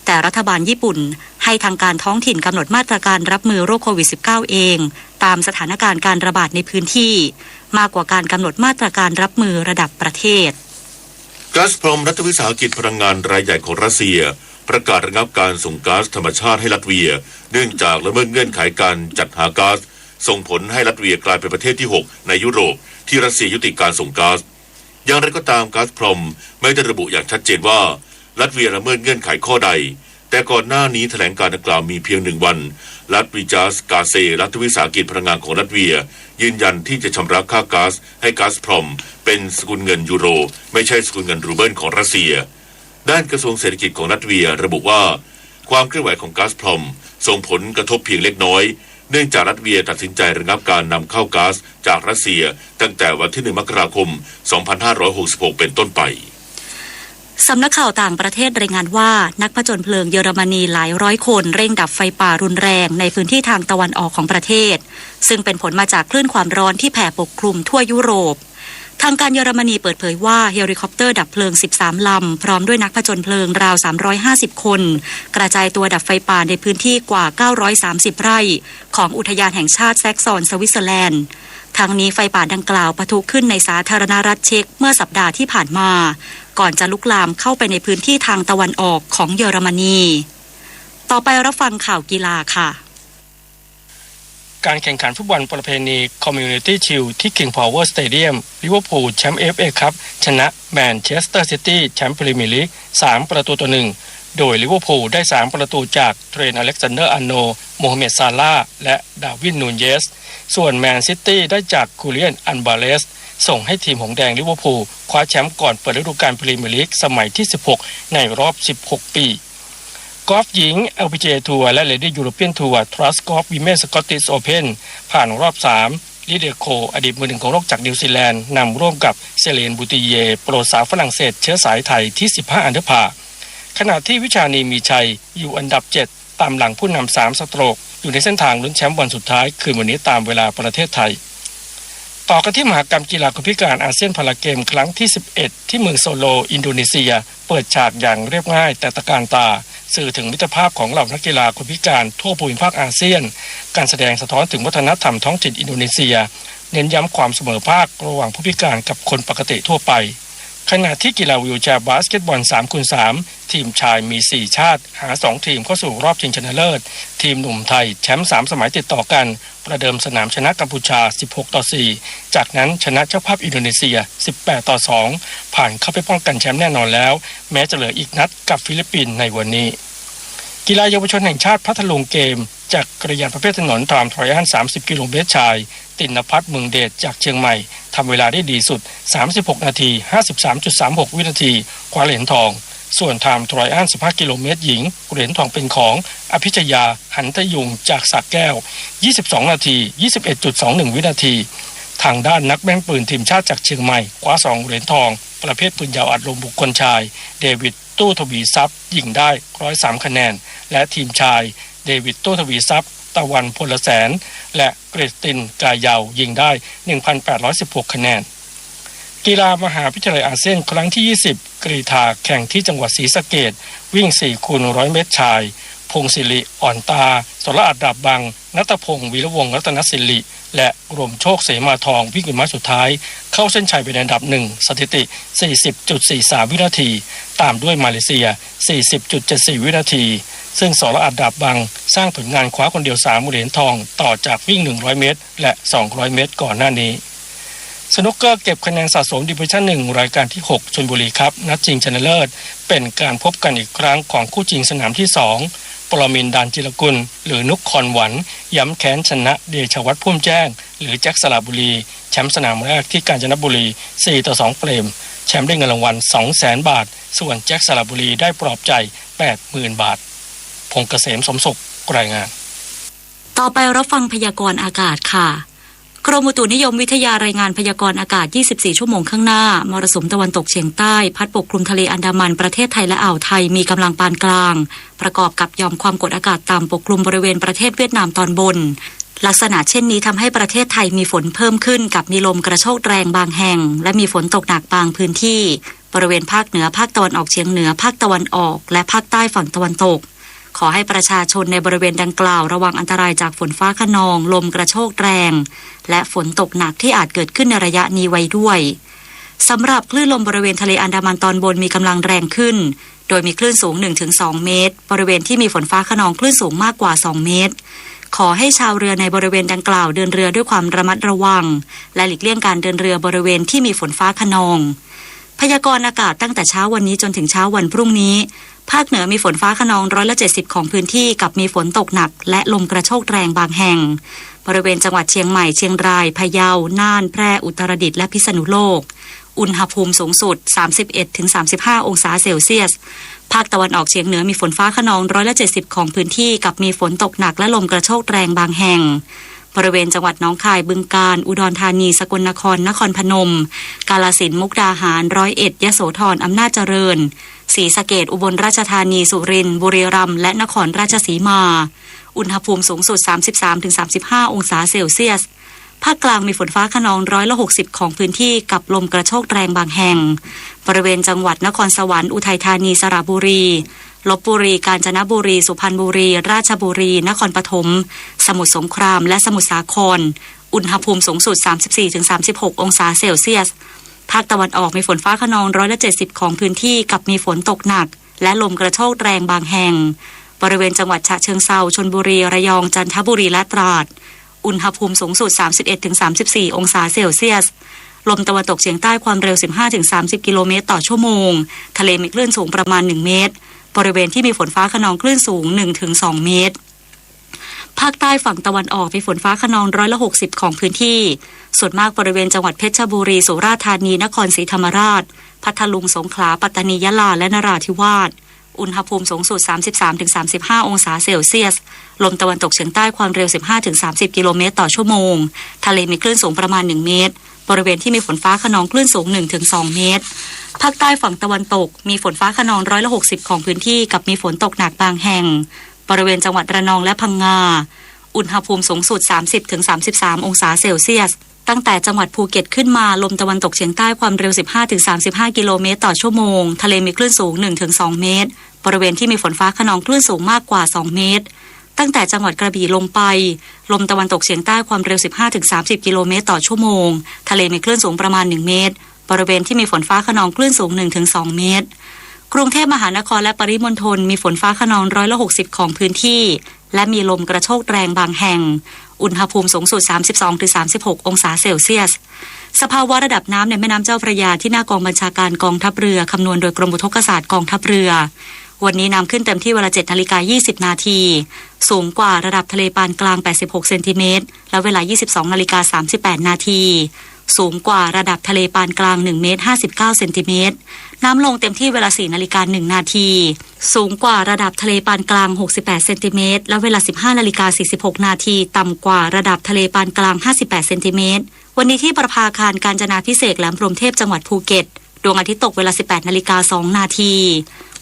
แต่รัฐบาลญี่ปุ่นให้ทางการท้องถิ่นกำหนดมาตรการรับมือโรคโควิด -19 เองตามสถานการณ์การระบาดในพื้นที่มากกว่าการกำหนดมาตรการรับมือระดับประเทศ
ก๊าซพรอมรัฐวิสาหกิจพลังงานรายใหญ่ของรัสเซียประกาศระงับการส่งก๊าซธรรมชาติให้ลัตเวียเนื่องจากละเมิดเงื่อนไขการจัดหาก๊าซส่งผลให้ลัตเวียกลายเป็นประเทศที่6ในยุโรปที่รัสเซียยุติการส่งก๊าซอย่างไรก็ตามก๊าซพรอมไม่ได้ระบุอย่างชัดเจนว่าลัตเวียละเมิดเงื่อนไขข้อใดแต่ก่อนหน้านี้แถลงการดังกล่าวมีเพียง1 วันรัฐวิจาสกาเซรัฐวิสาหกิจพลังงานของลัตเวียยืนยันที่จะชำระค่าก๊าซให้ก๊าซพรอมเป็นสกุลเงินยูโรไม่ใช่สกุลเงินรูเบิลของรัสเซียด้านกระทรวงเศรษฐกิจของลัตเวียระบุว่าความเคลื่อนไหวของก๊าซพรอมส่งผลกระทบเพียงเล็กน้อยเนื่องจากรัสเซียตัดสินใจระงับการนำเข้าก๊าซจากรัสเซียตั้งแต่วันที่1 มกราคม 2566 เป็นต้นไป
สำนักข่าวต่างประเทศรายงานว่านักผจญเพลิงเยอรมนีหลายร้อยคนเร่งดับไฟป่ารุนแรงในพื้นที่ทางตะวันออกของประเทศซึ่งเป็นผลมาจากคลื่นความร้อนที่แผ่ปกคลุมทั่วยุโรปทางการเยอรมนีเปิดเผยว่าเฮลิคอปเตอร์ดับเพลิง13 ลำพร้อมด้วยนักผจญเพลิงราว350 คนกระจายตัวดับไฟป่าในพื้นที่กว่า930 ไร่ของอุทยานแห่งชาติแซกซอนสวิตเซอร์แลนด์ทั้งนี้ไฟป่าดังกล่าวปะทุขึ้นในสาธารณรัฐเช็กเมื่อสัปดาห์ที่ผ่านมาก่อนจะลุกลามเข้าไปในพื้นที่ทางตะวันออกของเยอรมนีต่อไปรับฟังข่าวกีฬาค่ะ
การแข่งขันฟุตบอลประเพณี Community Shield ที่ King Power Stadium ลิเวอร์พูลแชมป์ FA คัพชนะแมนเชสเตอร์ซิตี้แชมป์พรีเมียร์ลีก3-1โดยลิเวอร์พูลได้3ประตูจากเทรนต์อเล็กซานเดอร์อาร์โนลด์โมฮัมเหม็ดซาลาห์และดาร์วินนูนเยสส่วนแมนซิตี้ได้จากคูเลียนอันบาเลสส่งให้ทีมหงส์แดงลิเวอร์พูลคว้าแชมป์ก่อนเปิดฤดูกาลพรีเมียร์ลีกสมัยที่16ในรอบ16 ปีกอล์ฟหญิง LPGA ทัวร์และ Lady European Tour Trust Golf Women's Scottish Open ผ่านรอบ3ลีเดโคอดีตมือหนึ่งของโลกจากนิวซีแลนด์นำร่วมกับเซเลนบูติเยโปรสาวฝรั่งเศสเชื้อสายไทยที่15 อันเดอร์พาร์ขณะที่วิชานีมีชัยอยู่อันดับ7ตามหลังผู้นำ3สโตรกอยู่ในเส้นทางลุ้นแชมป์วันสุดท้ายคืนวันนี้ตามเวลาประเทศไทยต่อกันที่มหกรรมกีฬาคนพิการอาเซียนพาราเกมครั้งที่11ที่เมืองโซโลอินโดนีเซียเปิดฉากอย่างเรียบง่ายแต่ตะการตาสื่อถึงมิตรภาพของเหล่านักกีฬาคนพิการทั่วภูมิภาคอาเซียนการแสดงสะท้อนถึงวัฒนธรรมท้องถิ่นอินโดนีเซียเน้นย้ำความเสมอภาคระหว่างผู้พิการกับคนปกติทั่วไปขณะที่กีฬาวีลแชร์บาสเกตบอล 3x3 ทีมชายมี4ชาติหา2ทีมเข้าสู่รอบชิงชนะเลิศทีมหนุ่มไทยแชมป์3สมัยติดต่อกันประเดิมสนามชนะกัมพูชา16-4จากนั้นชนะเจ้าภาพอินโดนีเซีย18-2ผ่านเข้าไปป้องกันแชมป์แน่นอนแล้วแม้จะเหลืออีกนัดกับฟิลิปปินส์ในวันนี้ กีฬาเยาวชนแห่งชาติพัทลุงเกมจากกระยานประเภทถนนไทม์ทรอยอัล30 กิโลเมตรชายติณภัทรเมืองเดชจากเชียงใหม่ทำเวลาได้ดีสุด36 นาที 53.36 วินาทีคว้าเหรียญทองส่วนไทม์ทรอยอัล15 กิโลเมตรหญิงเหรียญทองเป็นของอภิชยาหันทยุงจากสระแก้ว22 นาที 21.21 วินาทีทางด้านนักแม่นปืนทีมชาติจากเชียงใหม่คว้า2เหรียญทองประเภทปืนยาวอัดลมบุคคลชายเดวิดตู้ทวีทรัพย์ยิงได้103คะแนนและทีมชายเดวิดตู้ทวีทรัพย์ตะวันพลแสนและเกรตินกายาวยิงได้ 1,816 คะแนนกีฬามหาวิทยาลัยอาเซียนครั้งที่ 20 กรีฑาแข่งที่จังหวัดศรีสะเกษวิ่ง 4x100 เมตรชายพงศิริอ่อนตาสรอัดดาบบังณัฐพงศ์วีระวงศ์รัตนศิริและรวมโชคเสมาทองวิ่งเป็นมาสุดท้ายเข้าเส้นชัยเป็นอันดับ1สถิติ 40.43 วินาทีตามด้วยมาเลเซีย 40.74 วินาทีซึ่งสรอัดดาบบังสร้างผลงานคว้าคนเดียว3เหรียญทองต่อจากวิ่ง100เมตรและ200เมตรก่อนหน้านี้สนุกเกอร์เก็บคะแนนสะสมดิวิชั่น1รายการที่6ชลบุรีครับนัดชิงชนะเลิศเป็นการพบกันอีกครั้งของคู่จริงสนามที่2ปรมินทร์ ดานจิรกุลหรือนุกคอนหวันย้ำแค้นชนะเดชวัฒน์พุ่มแจ้งหรือแจ็คสระบุรีแชมป์สนามแรกที่กาญจนบุรี4-2เฟรมแชมป์ได้เงินรางวัล 200,000 บาทส่วนแจ็คสระบุรีได้ปลอบใจ 80,000 บาทพงษ์เกษมสมศุขรายงาน
ต่อไปรับฟังพยากรณ์อากาศค่ะกรมอุตุนิยมวิทยารายงานพยากรณ์อากาศ24ชั่วโมงข้างหน้ามรสุมตะวันตกเฉียงใต้พัดปกคลุมทะเลอันดามันประเทศไทยและอ่าวไทยมีกำลังปานกลางประกอบกับหย่อมความกดอากาศต่ำปกคลุมบริเวณประเทศเวียดนามตอนบนลักษณะเช่นนี้ทำให้ประเทศไทยมีฝนเพิ่มขึ้นกับมีลมกระโชกแรงบางแห่งและมีฝนตกหนักบางพื้นที่บริเวณภาคเหนือภาคตะวันออกเฉียงเหนือภาคตะวันออกและภาคใต้ฝั่งตะวันตกขอให้ประชาชนในบริเวณดังกล่าวระวังอันตรายจากฝนฟ้าคะนองลมกระโชกแรงและฝนตกหนักที่อาจเกิดขึ้นในระยะนี้ไว้ด้วยสำหรับคลื่นลมบริเวณทะเลอันดามันตอนบนมีกำลังแรงขึ้นโดยมีคลื่นสูง 1-2 เมตรบริเวณที่มีฝนฟ้าคะนองคลื่นสูงมากกว่า2เมตรขอให้ชาวเรือในบริเวณดังกล่าวเดินเรือด้วยความระมัดระวังและหลีกเลี่ยงการเดินเรือบริเวณที่มีฝนฟ้าคะนองพยากรณ์อากาศตั้งแต่เช้าวันนี้จนถึงเช้าวันพรุ่งนี้ภาคเหนือมีฝนฟ้าคะนอง170ของพื้นที่กับมีฝนตกหนักและลมกระโชกแรงบางแห่งบริเวณจังหวัดเชียงใหม่เชียงรายพะเยาน่านแพร่อุตรดิตถ์และพิษณุโลกอุณหภูมิสูงสุด 31-35 องศาเซลเซียสภาคตะวันออกเฉียงเหนือมีฝนฟ้าคะนอง170ของพื้นที่กับมีฝนตกหนักและลมกระโชกแรงบางแห่งบริเวณจังหวัดหนองคายบึงกาฬอุดรธานีสกลนครนครพนมกาฬสินธุ์มุกดาหาร101ยโสธรอำนาจเจริญศรีสะเกษอุบลราชธานีสุรินทร์บุรีรัมย์และนครราชสีมาอุณหภูมิสูงสุด 33-35 องศาเซลเซียสภาคกลางมีฝนฟ้าคะนอง160ของพื้นที่กับลมกระโชกแรงบางแห่งบริเวณจังหวัดนครสวรรค์อุทัยธานีสระบุรีลพบุรีกาญจนบุรีสุพรรณบุรีราชบุรีนครปฐมสมุทรสงครามและสมุทรสาครอุณหภูมิสูงสุด 34-36 องศาเซลเซียสภาคตะวันออกมีฝนฟ้าคะนอง170ของพื้นที่กับมีฝนตกหนักและลมกระโชกแรงบางแห่งบริเวณจังหวัดฉะเชิงเทราชลบุรีระยองจันทบุรีและตราดอุณหภูมิสูงสุด 31-34 องศาเซลเซียสลมตะวันตกเฉียงใต้ความเร็ว 15-30 กิโลเมตรต่อชั่วโมงทะเลมีคลื่นสูงประมาณ1เมตรบริเวณที่มีฝนฟ้าคะนองคลื่นสูง 1-2 เมตรภาคใต้ฝั่งตะวันออกมีฝนฟ้าคะนอง160ของพื้นที่ส่วนมากบริเวณจังหวัดเพชรบุรีสุราษฎร์ธานีนครศรีธรรมราชพัทลุงสงขลาปัตตานียะลาและนราธิวาสอุณหภูมิสูงสุด 33-35 องศาเซลเซียสลมตะวันตกเฉียงใต้ความเร็ว 15-30 กิโลเมตรต่อชั่วโมงทะเลมีคลื่นสูงประมาณ1เมตรบริเวณที่มีฝนฟ้าคะนองคลื่นสูง 1-2 เมตรภาคใต้ฝั่งตะวันตกมีฝนฟ้าคะนอง160ของพื้นที่กับมีฝนตกหนักบางแห่งบริเวณจังหวัดระนองและพังงาอุณหภูมิสูงสุด 30-33 องศาเซลเซียสตั้งแต่จังหวัดภูเก็ตขึ้นมาลมตะวันตกเฉียงใต้ความเร็ว 15-35 กิโลเมตรต่อชั่วโมงทะเลมีคลื่นสูง 1-2 เมตรบริเวณที่มีฝนฟ้าคะนองคลื่นสูงมากกว่า2เมตรตั้งแต่จังหวัดกระบี่ลงไปลมตะวันตกเฉียงใต้ความเร็ว 15-30 กิโลเมตรต่อชั่วโมงทะเลมีคลื่นสูงประมาณ1เมตรบริเวณที่มีฝนฟ้าคะนองคลื่นสูง 1-2 เมตรกรุงเทพมหานครและปริมณฑลมีฝนฟ้าคะนอง160ของพื้นที่และมีลมกระโชกแรงบางแห่งอุณหภูมิสูงสุด 32-36 องศาเซลเซียสสภาวะระดับน้ำในแม่น้ำเจ้าพระยาที่หน้ากองบัญชาการกองทัพเรือคำนวณโดยกรมอุทกศาสตร์กองทัพเรือ วันนี้น้ำขึ้นเต็มที่เวลา 7:20 นาทีสูงกว่าระดับทะเลปานกลาง86เซนติเมตรและเวลา 22:38 นาทีสูงกว่าระดับทะเลปานกลาง1เมตร59เซนติเมตรน้ำลงเต็มที่เวลา 4:01 นาทีสูงกว่าระดับทะเลปานกลาง68เซนติเมตรและเวลา 15:46 นาทีต่ำกว่าระดับทะเลปานกลาง58เซนติเมตรวันนี้ที่ประภาคารกาญจนาภิเษกแหลมพรหมเทพจังหวัดภูเก็ตดวงอาทิตย์ตกเวลา 18:02 นาที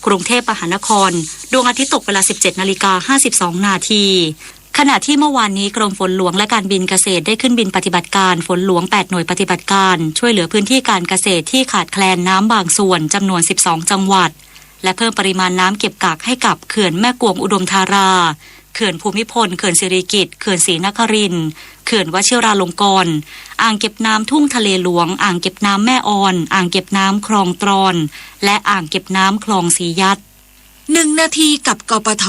กรุงเทพมหานครดวงอาทิตย์ตกเวลา 17:52 นาทีขณะที่เมื่อวานนี้กรมฝนหลวงและการบินเกษตรได้ขึ้นบินปฏิบัติการฝนหลวง8หน่วยปฏิบัติการช่วยเหลือพื้นที่การเกษตรที่ขาดแคลนน้ำบางส่วนจำนวน12จังหวัดและเพิ่มปริมาณน้ำเก็บกักให้กับเขื่อนแม่กวงอุดมธาราเขื่อนภูมิพลเขื่อนสิริกิติ์เขื่อนศรีนครินทร์เขื่อนวชิราลงกรณ์อ่างเก็บน้ำทุ่งทะเลหลวงอ่างเก็บน้ำแม่ออนอ่างเก็บน้ำคลองตรอนและอ่างเก็บน้ำคลองสียัด
1 นาทีกับกปท.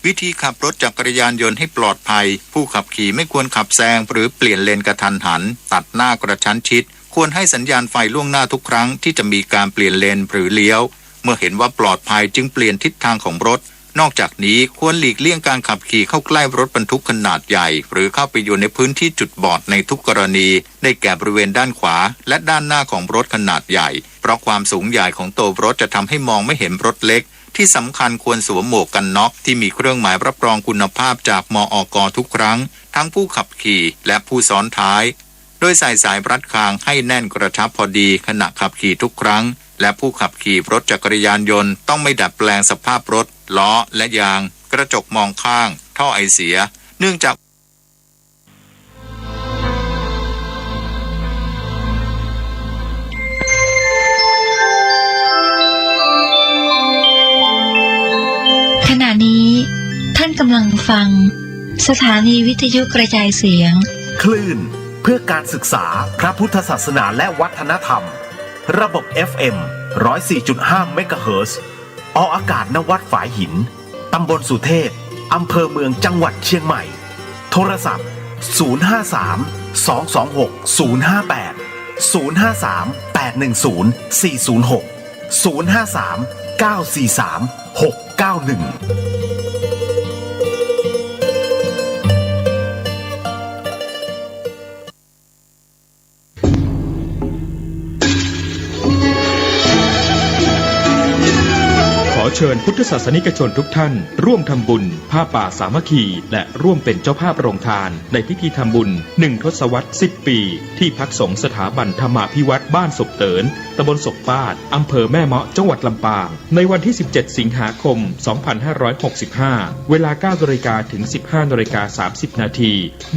วิธีขับรถจักรยานยนต์ให้ปลอดภัยผู้ขับขี่ไม่ควรขับแซงหรือเปลี่ยนเลนกระทันหันตัดหน้ากระชั้นชิดควรให้สัญญาณไฟล่วงหน้าทุกครั้งที่จะมีการเปลี่ยนเลนหรือเลี้ยวเมื่อเห็นว่าปลอดภัยจึงเปลี่ยนทิศทางของรถนอกจากนี้ควรหลีกเลี่ยงการขับขี่เข้าใกล้รถบรรทุกขนาดใหญ่หรือเข้าไปอยู่ในพื้นที่จุดบอดในทุกกรณีได้แก่บริเวณด้านขวาและด้านหน้าของรถขนาดใหญ่เพราะความสูงใหญ่ของตัวรถจะทำให้มองไม่เห็นรถเล็กที่สำคัญควรสวมหมวกกันน็อกที่มีเครื่องหมายรับรองคุณภาพจากมอก.ทุกครั้งทั้งผู้ขับขี่และผู้ซ้อนท้ายโดยใส่สายรัดคางให้แน่นกระชับพอดีขณะขับขี่ทุกครั้งและผู้ขับขี่รถจักรยานยนต์ต้องไม่ดัดแปลงสภาพรถล้อและยางกระจกมองข้างท่อไอเสียเนื่องจาก
ขณะนี้ท่านกำลังฟังสถานีวิทยุกระจายเสียง
คลื่นเพื่อการศึกษาพระพุทธศาสนาและวัฒนธรรมระบบ FM 104.5 เมกะเฮิรตซ์ออกอากาศณวัดฝายหินตำบลสุเทพอำเภอเมืองจังหวัดเชียงใหม่โทรศัพท์053-226-058 053-810-406 053-943-691
ขอเชิญพุทธศาสนิกชนทุกท่านร่วมทำบุญผ้าป่าสามัคคีและร่วมเป็นเจ้าภาพโรงทานในพิธีทำบุญ1 ทศวรรษ 10 ปีที่พักสงฆ์สถาบันธรรมาภิวัตรบ้านศพเตินตำบลศพปาดอำเภอแม่เมาะจังหวัดลำปางในวันที่17สิงหาคม2565เวลา 9:00 นถึง 15:30 น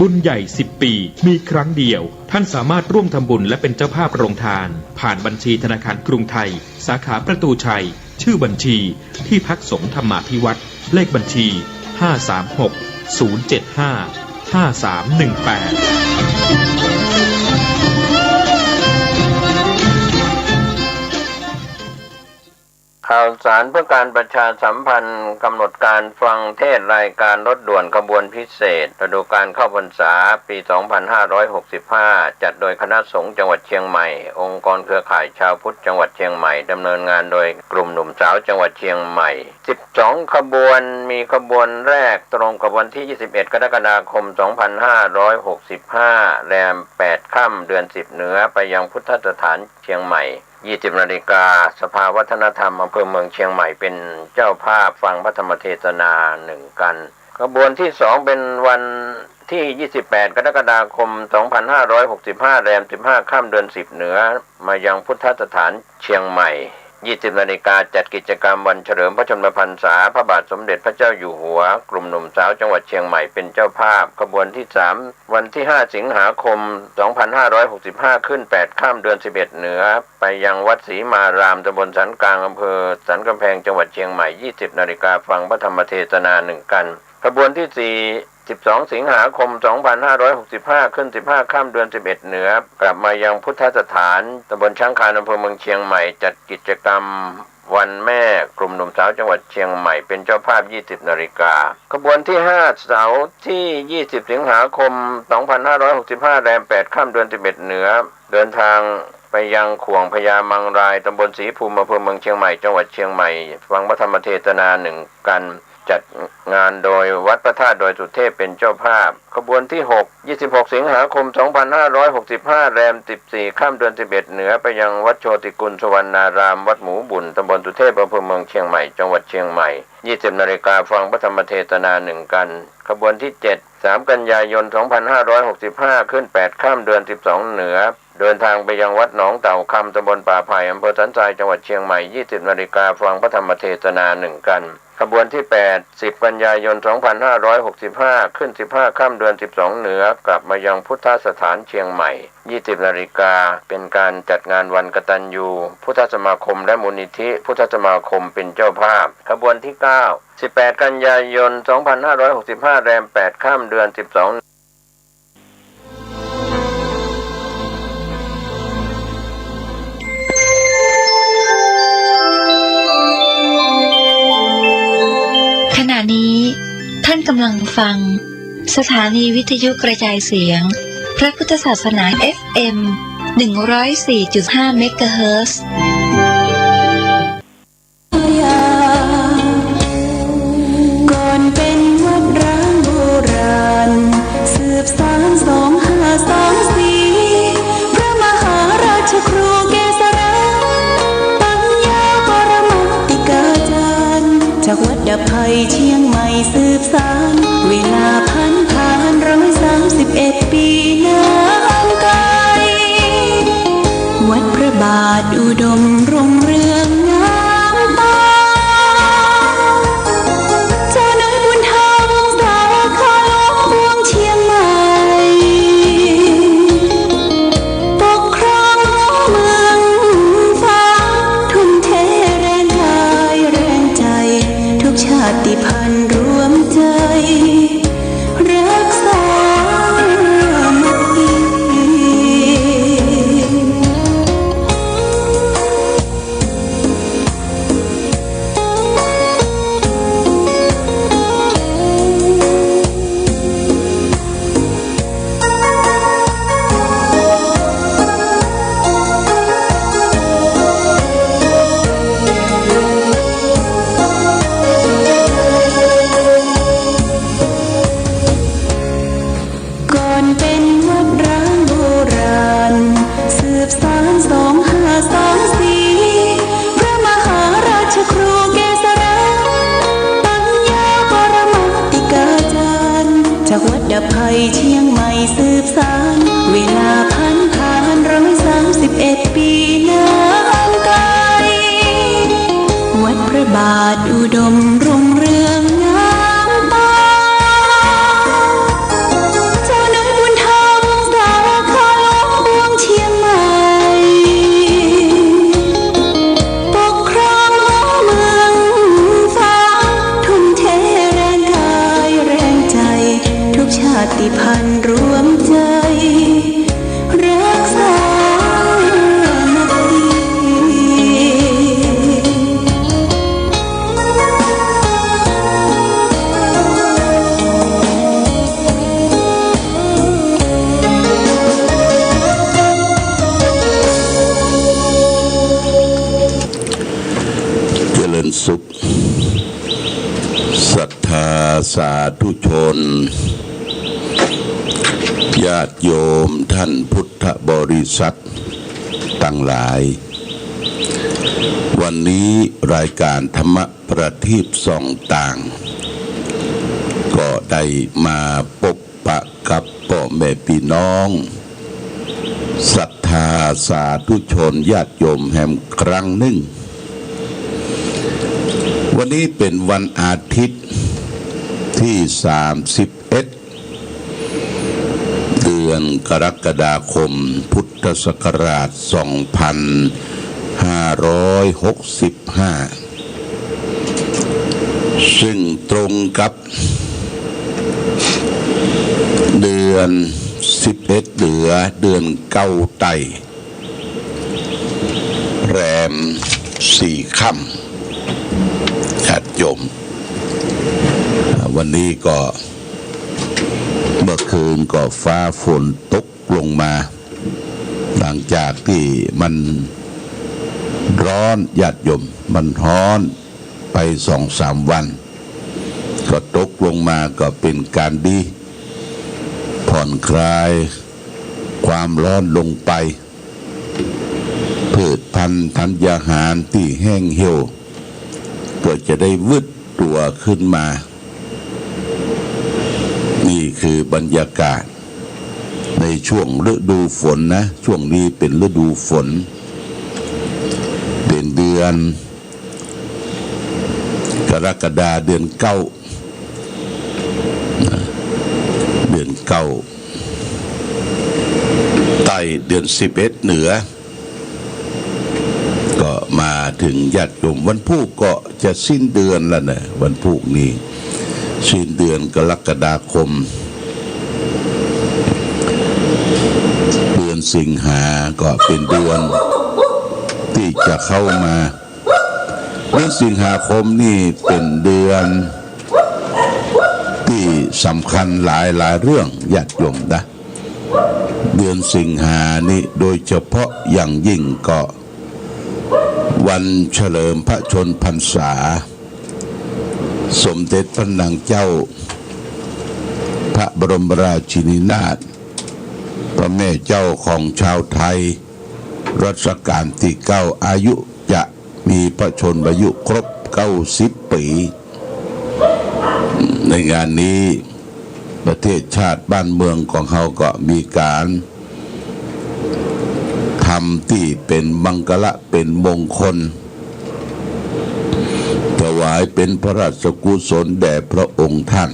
บุญใหญ่10ปีมีครั้งเดียวท่านสามารถร่วมทำบุญและเป็นเจ้าภาพโรงทานผ่านบัญชีธนาคารกรุงไทยสาขาประตูชัยชื่อบัญชีที่พักสงฆ์ธรรมาภิวัตรเลขบัญชี
ข่าวสารเพื่อการประชาสัมพันธ์กำหนดการฟังเทศรายการรถด่วนขบวนพิเศษฤดูกาลเข้าพรรษาปี 2565 จัดโดยคณะสงฆ์จังหวัดเชียงใหม่องค์กรเครือข่ายชาวพุทธจังหวัดเชียงใหม่ดำเนินงานโดยกลุ่มหนุ่มสาวจังหวัดเชียงใหม่12ขบวนมีขบวนแรกตรงกับวันที่21กรกฎาคม2565แรม8ค่ำเดือน10เหนือไปยังพุทธสถานเชียงใหม่20 นาฬิกาสภาวัฒนธรรมอำเภอเมืองเชียงใหม่เป็นเจ้าภาพฟังพระธรรมเทศนา1กันขบวนที่2เป็นวันที่28กรกฎาคม2565แรม15ค่ำเดือน10เหนือมายังพุทธสถานเชียงใหม่20 นาฬิกาจัดกิจกรรมวันเฉลิมพระชนมพรรษาพระบาทสมเด็จพระเจ้าอยู่หัวกลุ่มหนุ่มสาวจังหวัดเชียงใหม่เป็นเจ้าภาพขบวนที่3วันที่5สิงหาคม2565ขึ้น8ค่ำเดือน11เหนือไปยังวัดศรีมารามตำบลสันกลางอำเภอสันกำแพงจังหวัดเชียงใหม่20 นาฬิกาฟังพระธรรมเทศนา1กันขบวนที่4 12 สิงหาคม2565ขึ้น15ค่ำเดือน11เหนือกลับมายังพุทธสถานตำบลช้างคานอำเภอเมืองเชียงใหม่จัดกิจกรรม วันแม่กลุ่มหนุ่มสาวจังหวัดเชียงใหม่เป็นเจ้าภาพ 20 นาฬิกาขบวนที่ 5 เสาร์ที่ 20 สิงหาคม 2565 แรม 8 ค่ำเดือน 11 เหนือเดินทางไปยังขวงพญามังรายตำบลศรีภูมิอำเภอเมืองเชียงใหม่จังหวัดเชียงใหม่ฟังพระธรรมเทศนา1 กันจัดงานโดยวัดพระธาตุดอยสุเทพเป็นเจ้าภาพขบวนที่ 6 26 สิงหาคม 2565 แรม 14 ค่ำเดือน 11 เหนือไปยังวัดโชติกุลสวรรณารามวัดหมูบุญตำบลสุเทพอำเภอเมืองเชียงใหม่จังหวัดเชียงใหม่ 20 นาฬิกาฟังพระธรรมเทศนา1 กันขบวนที่ 7 3 กันยายน 2565 ขึ้น 8 ค่ำเดือน 12 เหนือเดินทางไปยังวัดหนองเต่าคำตำบลป่าไผ่อำเภอสันทรายจังหวัดเชียงใหม่ 20 นาฬิกาฟังพระธรรมเทศนา1 กันขบวนที่ 8 10 กันยายน 2565 ขึ้น 15 ค่ำเดือน 12 เหนือกลับมายังพุทธสถานเชียงใหม่ 20 นาฬิกาเป็นการจัดงานวันกตัญญูพุทธสมาคมและมูลนิธิพุทธสมาคมเป็นเจ้าภาพขบวนที่ 9 18 กันยายน 2565 แรม 8 ค่ำเดือน 12
ขณะนี้ท่านกำลังฟังสถานีวิทยุกระจายเสียงพระพุทธศาสนา FM 104.5 เมกะเฮิรตซ์
ก่อนเป็นวัดร้างโบราณสืบสาน2524พระมหาราชครูเกษราปัญญาปรมัตติกาจารย์จากวัดดับภัยเชียงใหม่สืบสานเวลาผ่าน131 ปีนานไกลวัดพระบาทอุดมรุ่งเรืองงามตาเจ้าน้อยบุญธรรมสารคาหลวงพวงเชียงใหม่ปกครองเมืองฟ้าทุ่มเทแรงกายแรงใจทุกชาติพันธุ์รวมใจรักษาเชียงใหม่สืบสานเวลาผ่าน131 ปีนานไกลวัดพระบาทอุดมรุ่งเรืองงามตาเจ้าน้อยบุญธรรมสารคาหลวงพวงเชียงใหม่ปกครองเมืองฟ้าทุ่มเทแรงกายแรงใจทุกชาติพันธุ์รวมใจรักษา
เจริญสุขศรัทธาสาธุชนญาติโยมท่านพุทธบริษัททั้งหลายวันนี้รายการธรรมประทีปส่องต่างก็ได้มาพบปะกับพ่อแม่พี่น้องศรัทธาสาธุชนญาติโยมแห่งครั้งหนึ่งวันนี้เป็นวันอาทิตย์ที่31เดือนกรกฎาคมพุทธศักราช2565ซึ่งตรงกับเดือน11เดือนเก้าไต่แรม 4 ค่ำญาติโยมวันนี้ก็เมื่อคืนก็ฟ้าฝนตกลงมาหลังจากที่มันร้อนญาติโยมมันร้อนไป2-3 วันก็ตกลงมาก็เป็นการดีผ่อนคลายความร้อนลงไปพืชพันธุ์ธัญญาหารที่แห้งเหี่ยวก็จะได้วึดตัวขึ้นมานี่คือบรรยากาศในช่วงฤดูฝนนะช่วงนี้เป็นฤดูฝนเป็นเดือนกรกฎาเดือน9ใต้เดือน11เหนือก็มาถึงญาติโยมวันพุธก็จะสิ้นเดือนแล้วนะวันพุธนี้สิ้นเดือนกรกฎาคมเดือนสิงหาก็เป็นเดือนที่จะเข้ามาเดือนสิงหาคมนี่เป็นเดือนที่สำคัญหลายเรื่องญาติโยมนะเดือนสิงหานี่โดยเฉพาะอย่างยิ่งก็วันเฉลิมพระชนพรรษาสมเด็จพระนางเจ้าพระบรมราชินีนาถพระแม่เจ้าของชาวไทยรัชกาลที่9อายุจะมีพระชนมายุครบ90 ปีในงานนี้ประเทศชาติบ้านเมืองของเขาก็มีการทำที่เป็นมังคละเป็นมงคลถวายเป็นพระราชกุศลแด่พระองค์ท่าน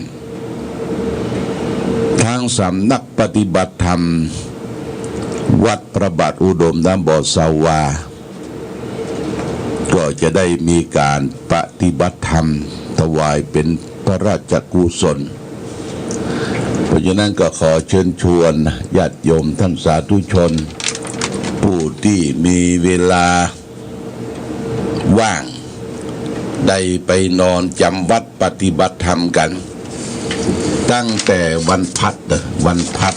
ทางสำนักปฏิบัติธรรมวัดพระบาทอุดมน้ำบ่อสาวาก็จะได้มีการปฏิบัติธรรมถวายเป็นพระราชกุศลเพราะฉะนั้นก็ขอเชิญชวนญาติโยมท่านสาธุชนผู้ที่มีเวลาว่างได้ไปนอนจำวัดปฏิบัติธรรมกันตั้งแต่วันพัด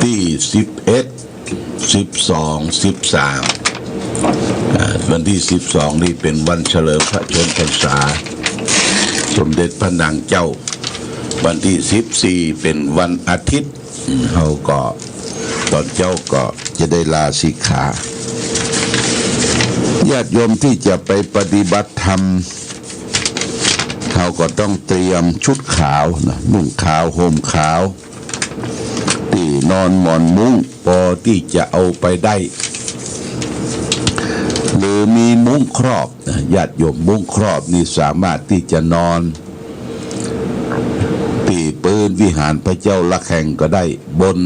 ที่11 12 13วันที่12นี่เป็นวันเฉลิมพระชนมพรรษาสมเด็จพระนางเจ้าวันที่14เป็นวันอาทิตย์เขาก็ตอนเจ้าก็จะได้ลาสิกขาญาติโยมที่จะไปปฏิบัติธรรมเขาก็ต้องเตรียมชุดขาวนะนุ่งขาวห่มขาวที่นอนหมอนมุ้งพอที่จะเอาไปได้หรือมีมุ้งครอบนะญาติโยมมุ้งครอบนี่สามารถที่จะนอนที่ปืนวิหารพระเจ้าระฆังก็ได้บน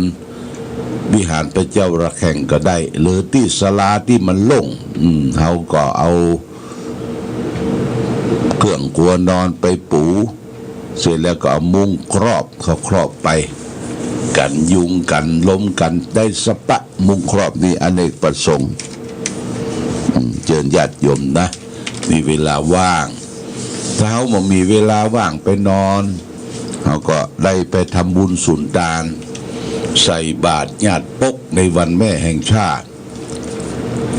วิหารพระเจ้าระฆังก็ได้หรือที่ศาลาที่มันโล่งเขาก็เอาเครื่องครัวนอนไปปูเสร็จแล้วก็เอามุ้งครอบเขาครอบไปกันยุงกันลมกันได้สปะมุ้งครอบนี่อเนกประสงค์เชิญญาติโยมนะมีเวลาว่างถ้าเขาไม่มีเวลาว่างไปนอนเขาก็ได้ไปทำบุญสุนทานใส่บาตรญาติปกในวันแม่แห่งชาติ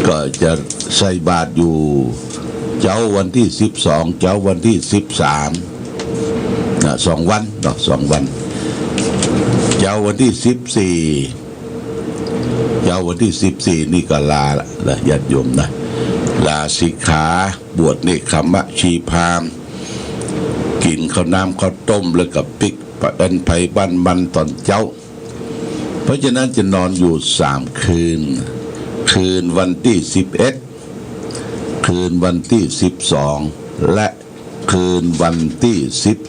ก็จะใส่บาตรอยู่เจ้าวันที่12เจ้าวันที่13 2 วันเนาะ2 วันเจ้าวันที่14เจ้าวันที่14นี่ก็ลาละญาติโยมนะลาสิกขาบวชเนกขมะชีพราหมณ์กินข้าวน้ำข้าวต้มแล้วกับปิกปันไผ่บ้านมันตอนเจ้าเพราะฉะนั้นจะนอนอยู่3 คืนคืนวันที่11คืนวันที่12และคืนวันที่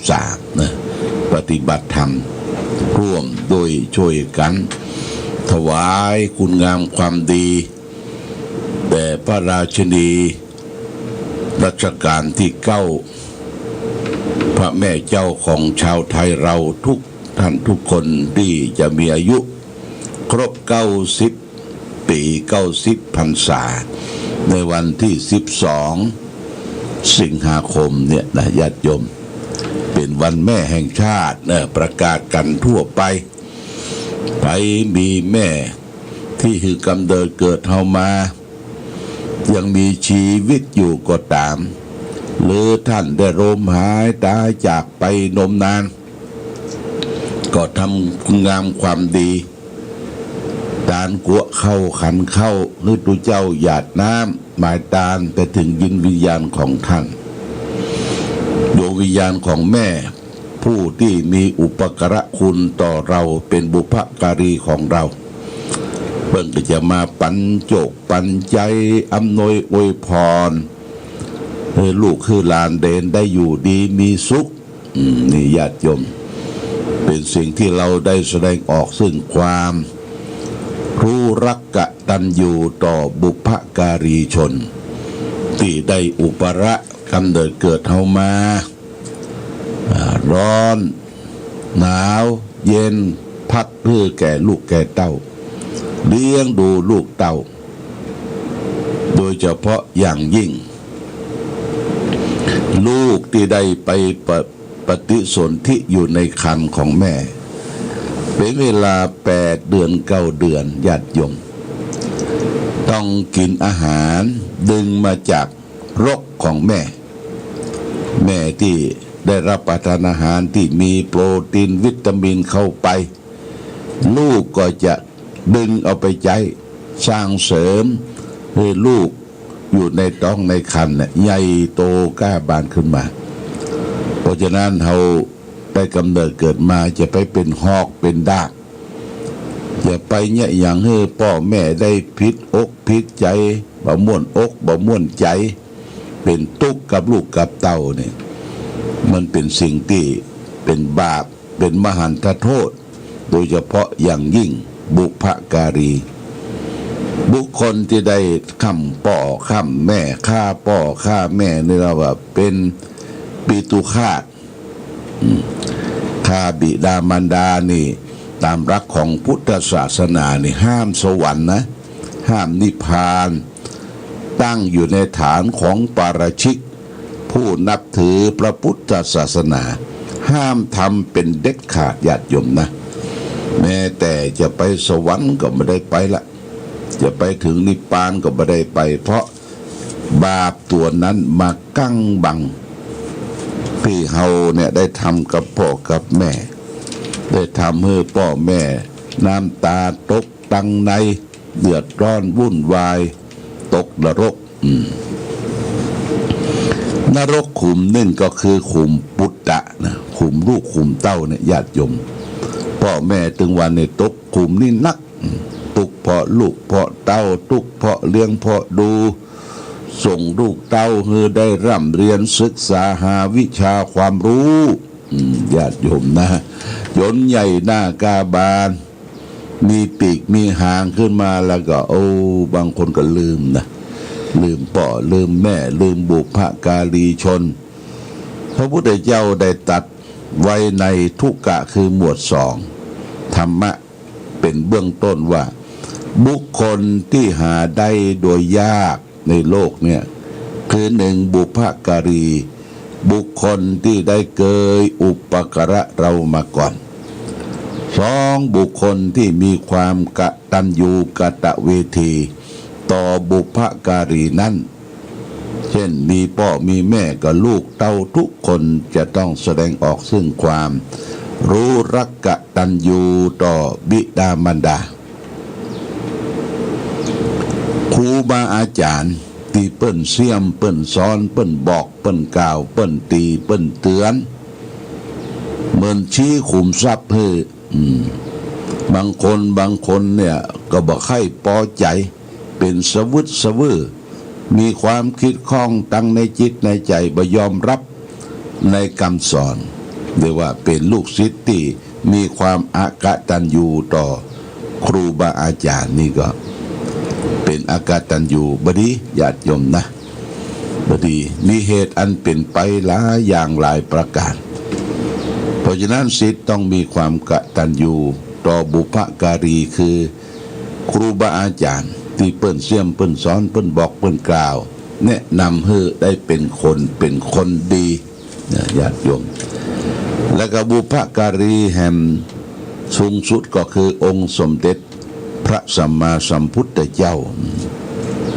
13นะปฏิบัติธรรมร่วมโดยช่วยกันถวายคุณงามความดีแด่พระราชินีรัชกาลที่9พระแม่เจ้าของชาวไทยเราทุกท่านทุกคนที่จะมีอายุครบ90 ปี90 พรรษา ในวันที่12สิงหาคมเนี่ยนะญาติโยมเป็นวันแม่แห่งชาตินะประกาศกันทั่วไปไปมีแม่ที่คือกำเนิดเกิดเฮามายังมีชีวิตอยู่ก็ตามหรือท่านได้ล้มหายตายจากไปนมนานก็ทำคุณงามความดีตานกัวเข้าขันเข้าหรือตุเจ้าหยาดน้ำหมายตาลไปถึงยินวิญญาณของท่านดวงวิญญาณของแม่ผู้ที่มีอุปการะคุณต่อเราเป็นบุพการีของเราเพิ่งจะมาปันโจกปันใจอำนวยอวยพรลูกคือหลานเด่นได้อยู่ดีมีสุขนี่ญาติโยมเป็นสิ่งที่เราได้แสดงออกซึ่งความรู้รักกตัญญูต่อบุพการีชนที่ได้อุประกำเนิดเกิดเฮามาร้อนหนาวเย็นพัดเพื่อแก่ลูกแก่เต้าเลี้ยงดูลูกเต้าโดยเฉพาะอย่างยิ่งลูกที่ได้ไปปฏิสนธิอยู่ในครรภ์ของแม่เป็นเวลา8 เดือน 9 เดือนญาติโยมต้องกินอาหารดึงมาจากรกของแม่ที่ได้รับประทานอาหารที่มีโปรตีนวิตามินเข้าไปลูกก็จะดึงเอาไปใช้สร้างเสริมให้ลูกอยู่ในท้องในครรภ์ใหญ่โตกล้าบานขึ้นมาเพราะฉะนั้นเราได้กำเนิดเกิดมาจะไปเป็นหอกเป็นดาบอย่าไปเนี่ยอย่างให้พ่อแม่ได้พิษอกพิษใจบ่ม่วนอกบ่ม่วนใจเป็นทุกข์กับลูกกับเต้าเนี่ยมันเป็นสิ่งที่เป็นบาปเป็นมหันตโทษโดยเฉพาะอย่างยิ่งบุพการีบุคคลที่ได้ฆ่าพ่อฆ่าแม่ฆ่าพ่อฆ่าแม่นี่เราว่าเป็นปิตุฆาตฆ่าบิดามารดานี่ตามหลักของพุทธศาสนานี่ห้ามสวรรค์นะห้ามนิพพานตั้งอยู่ในฐานของปาราชิกผู้นับถือพระพุทธศาสนาห้ามทำเป็นเด็ดขาดญาติโยมนะแม้แต่จะไปสวรรค์ก็ไม่ได้ไปละจะไปถึงนิพพานก็ไม่ได้ไปเพราะบาปตัวนั้นมากั้งบังที่เฮาเนี่ยได้ทำกับพ่อกับแม่ได้ทำให้พ่อแม่น้ำตาตกตังในเดือดร้อนวุ่นวายตกนรกนรกขุมหนึ่งก็คือขุมปุตตะนะขุมลูกขุมเต้าเนี่ยญาติโยมพ่อแม่ถึงวันเนี่ยตกขุมนี่นักตุกเพาะลูกเพาะเต้าตุกเพาะเลี้ยงเพาะดูส่งลูกเต้าให้ได้ร่ำเรียนศึกษาหาวิชาความรู้ญาติโยมนะยนใหญ่หน้ากาบานมีปีกมีหางขึ้นมาแล้วก็บางคนก็ลืมนะลืมพ่อลืมแม่ลืมบุพการีชนพระพุทธเจ้าได้ตัดไว้ในทุกกะคือหมวด2ธรรมะเป็นเบื้องต้นว่าบุคคลที่หาได้โดยยากในโลกเนี่ยคือ1บุพการีบุคคลที่ได้เกยอุปการะเรามาก่อน2บุคคลที่มีความกตัญญูกตเวทีต่อบุพการีนั้นเช่นมีพ่อมีแม่กับลูกเต้าทุกคนจะต้องแสดงออกซึ่งความรู้รักกตัญญูต่อบิดามารดาครูบาอาจารย์ที่เปิ้นเสี่ยมเปิ้นสอนเปิ้นบอกเปิ้นกล่าวเปิ้นตีเปิ้นเตือนเหมือนชี้ขุมทรัพย์ให้บางคนเนี่ยก็บ่ค่อยพอใจเป็นสวึดสวือมีความคิดข้องตั้งในจิตในใจบ่ยอมรับในคำสอนเรียกว่าเป็นลูกศิษย์ที่มีความอกตัญญูต่อครูบาอาจารย์นี่ก็เป็นอกตัญญูบดีญาติโยมนะบดีมีเหตุอันเป็นไปหลายอย่างหลายประการเพราะฉะนั้นศิษย์ต้องมีความกตัญญูต่อบุพการีคือครูบาอาจารย์ ที่เปิ้นเสี่ยมเปิ้นสอนเปิ้นบอกเปิ้นกล่าวแนะนำให้ได้เป็นคนดีญาติโยมและก็บุพการีแห่งสูงสุดก็คือองค์สมเด็จพระสัมมาสัมพุทธเจ้า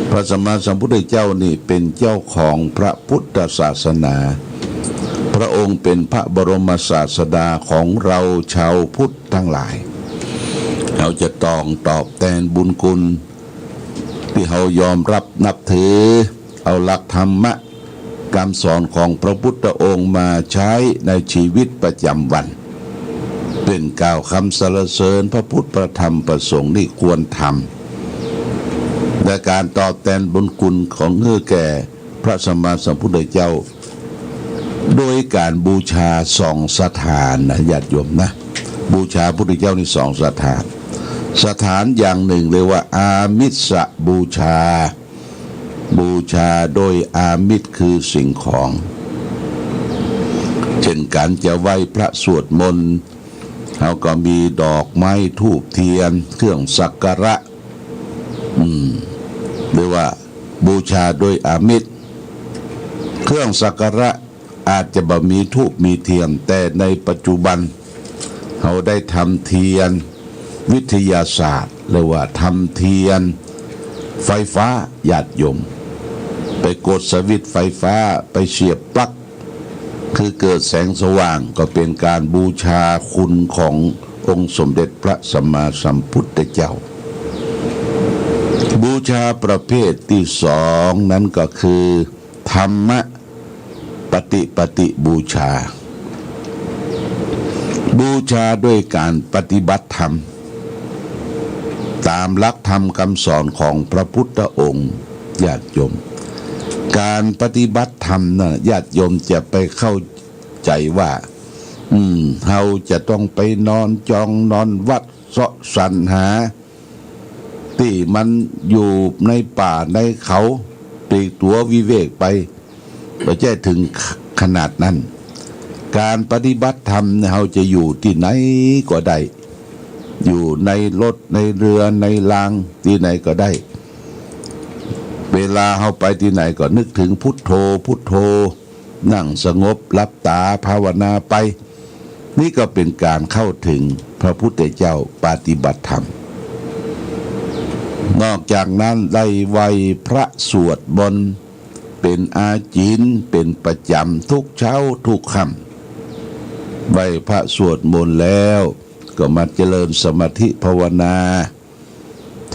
พระสัมมาสัมพุทธเจ้านี่เป็นเจ้าของพระพุทธศาสนาพระองค์เป็นพระบรมศาสดาของเราชาวพุทธทั้งหลายเราจะต้องตอบแทนบุญคุณที่เรายอมรับนับถือเอาหลักธรรมะคำสอนของพระพุทธองค์มาใช้ในชีวิตประจำวันเป็นกล่าวคำสรรเสริญพระพุทธพระธรรมพระสงฆ์ที่ควรทำและการตอบแทนบุญคุณของแก่พระสัมมาสัมพุทธเจ้าโดยการบูชาสองสถานนะญาติโยมนะบูชาพระพุทธเจ้านี่สองสถานอย่างหนึ่งเรียกว่าอามิสบูชาโดยอามิสคือสิ่งของเช่นการจะไหว้พระสวดมนต์เขาก็มีดอกไม้ธูปเทียนเครื่องสักการะเรียกว่าบูชาโดยอามิสเครื่องสักการะอาจจะบ่มีธูปมีเทียนแต่ในปัจจุบันเขาได้ทำเทียนวิทยาศาสตร์เรียกว่าทำเทียนไฟฟ้าญาติโยมไปกดสวิตช์ไฟฟ้าไปเสียบปลั๊กคือเกิดแสงสว่างก็เป็นการบูชาคุณขององค์สมเด็จพระสัมมาสัมพุทธเจ้าบูชาประเภทที่สองนั้นก็คือธรรมปฏิบูชาด้วยการปฏิบัติธรรมตามหลักธรรมคำสอนของพระพุทธองค์ญาติโยมการปฏิบัติธรรมนะญาติโยมจะไปเข้าใจว่าเราจะต้องไปนอนจองนอนวัดเสาะสรรหาที่มันอยู่ในป่าในเขาปลีกตัววิเวกไปไม่ใช่ถึงขนาดนั้นการปฏิบัติธรรมเราจะอยู่ที่ไหนก็ได้อยู่ในรถในเรือในรางที่ไหนก็ได้เวลาเราไปที่ไหนก็นึกถึงพุทโธพุทโธนั่งสงบหลับตาภาวนาไปนี่ก็เป็นการเข้าถึงพระพุทธเจ้าปฏิบัติธรรมนอกจากนั้นได้ไหว้พระสวดมนต์เป็นอาจินเป็นประจำทุกเช้าทุกค่ำไหว้พระสวดมนต์แล้วก็มาเจริญสมาธิภาวนา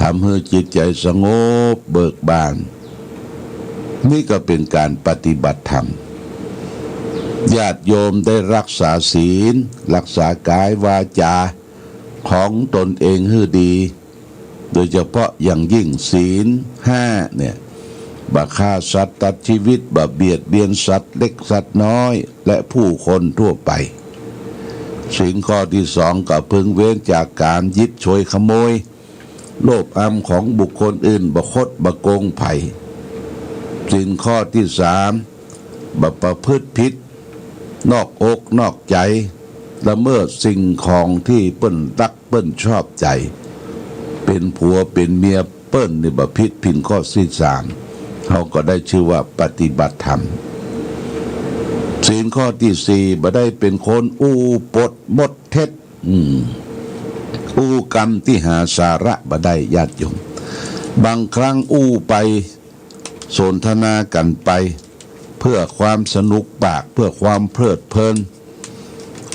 ทำให้จิตใจสงบเบิกบานนี่ก็เป็นการปฏิบัติธรรมญาติโยมได้รักษาศีลรักษากายวาจาของตนเองให้ดีโดยเฉพาะอย่างยิ่งศีล5เนี่ยบ่ฆ่าสัตว์ตัดชีวิตบ่เบียดเบียนสัตว์เล็กสัตว์น้อยและผู้คนทั่วไปศีลข้อที่2ก็พึงเว้นจากการยึดโฉยขโมยโลภอำของบุคคลอื่นบ่คดบ่โกงไผ่ศีลข้อที่3บ่ประพฤติผิดนอกอกนอกใจละเมิดสิ่งของที่เปิ้นรักเปิ้นชอบใจเป็นผัวเป็นเมียเปิ้นนี่บ่ผิดผิดข้อที่3เขาก็ได้ชื่อว่าปฏิบัติธรรมศีลข้อที่4บ่ได้เป็นคนอู้ปดมดเท็จอู้กรรมที่หาสาระบ่ได้ญาติโยมบางครั้งอู้ไปสนทนากันไปเพื่อความสนุกปากเพื่อความเพลิดเพลิน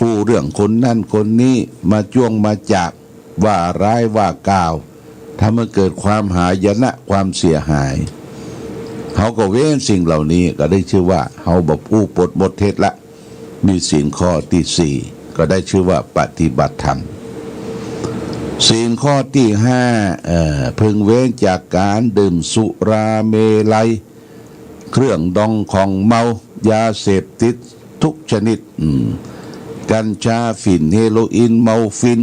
อู้เรื่องคนนั่นคนนี้มาจ้วงมาจับว่าร้ายว่ากล่าวทำให้เกิดความหายนะความเสียหายเขาก็เว้นสิ่งเหล่านี้ก็ได้ชื่อว่าเขาบอกอู้ปดมดเท็จละมีศีลข้อที่4ก็ได้ชื่อว่าปฏิบัติธรรมศีลข้อที่5พึงเว้นจากการดื่มสุราเมลัยเครื่องดองของเมายาเสพติดทุกชนิดกัญชาฝิ่นเฮโรอีนเมาฟิน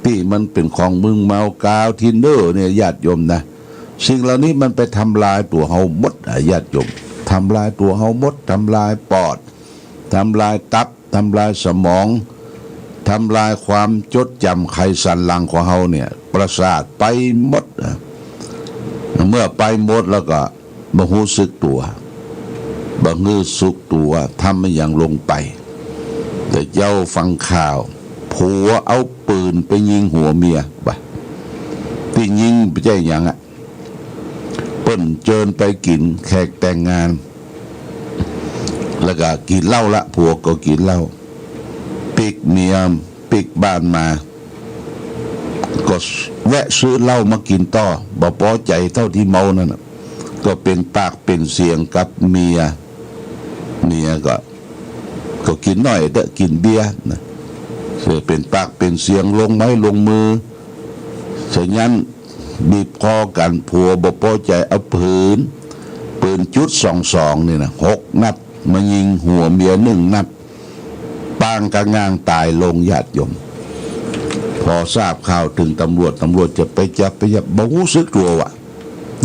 ที่มันเป็นของมึงเมากาวทินเนอร์เนี่ยญาติโยมนะสิ่งเหล่านี้มันไปทำลายตัวเฮาหมดญาติโยมทำลายตัวเฮาหมดทำลายปอดทำลายตับทำลายสมองทำลายความจดจำไขสันหลังของเฮาเนี่ยประสาทไปหมด เมื่อไปหมดแล้วก็บ่รู้สึกตัวบ่งื้อสุกตัวทำไม่อย่างลงไปแต่เจ้าฟังข่าวผัวเอาปืนไปยิงหัวเมียบ่ที่ยิงไปใช่หยังเปิ้นเจิญไปกินแขกแต่งงานแล้วก็กินเหล้าละผัวก็กินเหล้าปิกเมียปิกบ้านมาก็แวะซื้อเหล้ามากินต่อบ่พอใจเท่าที่เมานั่นก็เป็นปากเป็นเสียงกับเมียก็กินหน่อยเด้อกินเบียร์นะเป็นปากเป็นเสียงลงไม้ลงมือฉะนั้นบีบคอกันผัวบ่พอใจเอาปืนจุด22นี่นะ6 นัดมายิงหัวเมีย1 นัดปางกะงางตายลงญาติโยมพอทราบข่าวถึงตำรวจจะไปจับบ่รู้สึกตัววะ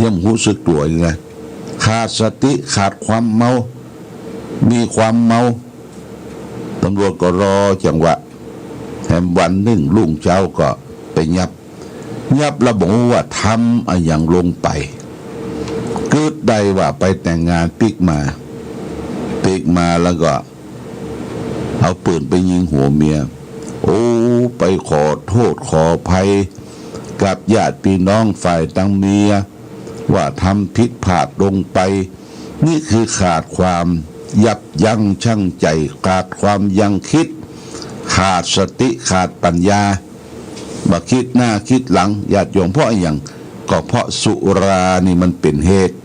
ยังรู้สึกตัวอยู่นะขาดสติขาดความเมามีความเมาตำรวจก็รอจังหวะแถมวันหนึ่งรุ่งเช้าก็ไปยับแล้วบอกว่าทำอะไรอย่างลงไปเกิดได้ว่าไปแต่งงานปิกมาแล้วก็เอาปืนไปยิงหัวเมียโอ้ไปขอโทษขออภัยกับญาติพี่น้องฝ่ายตั้งเมียว่าทำผิดพลาดลงไปนี่คือขาดความยับยั้งชั่งใจขาดความยังคิดขาดสติขาดปัญญาบ่คิดหน้าคิดหลังญาติโยมเพราะอย่างก็เพราะสุรานี่มันเป็นเหตุ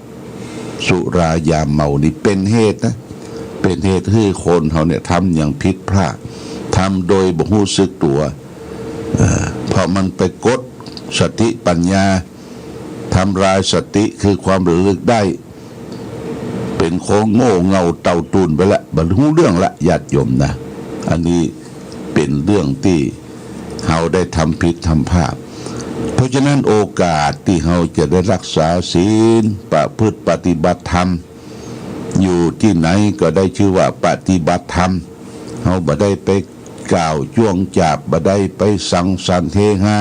สุรายาเมานี่เป็นเหตุนะเป็นเหตุให้คนเขาเนี่ยทำอย่างผิดพลาดทำโดยบ่รู้สึกตัวเพราะมันไปกดสติปัญญาทำลายสติคือความระลึกได้เป็นโคงโง่เงาเต่าตูนไปละบรรลุเรื่องละญาติโยมนะอันนี้เป็นเรื่องที่เราได้ทำผิดทำพลาดเพราะฉะนั้นโอกาสที่เราจะได้รักษาศีลประพฤติปฏิบัติธรรมอยู่ที่ไหนก็ได้ชื่อว่าปฏิบัติธรรมเราบ่ได้ไปกล่าวจ้วงจาบบ่ได้ไปสังสรรค์เฮฮา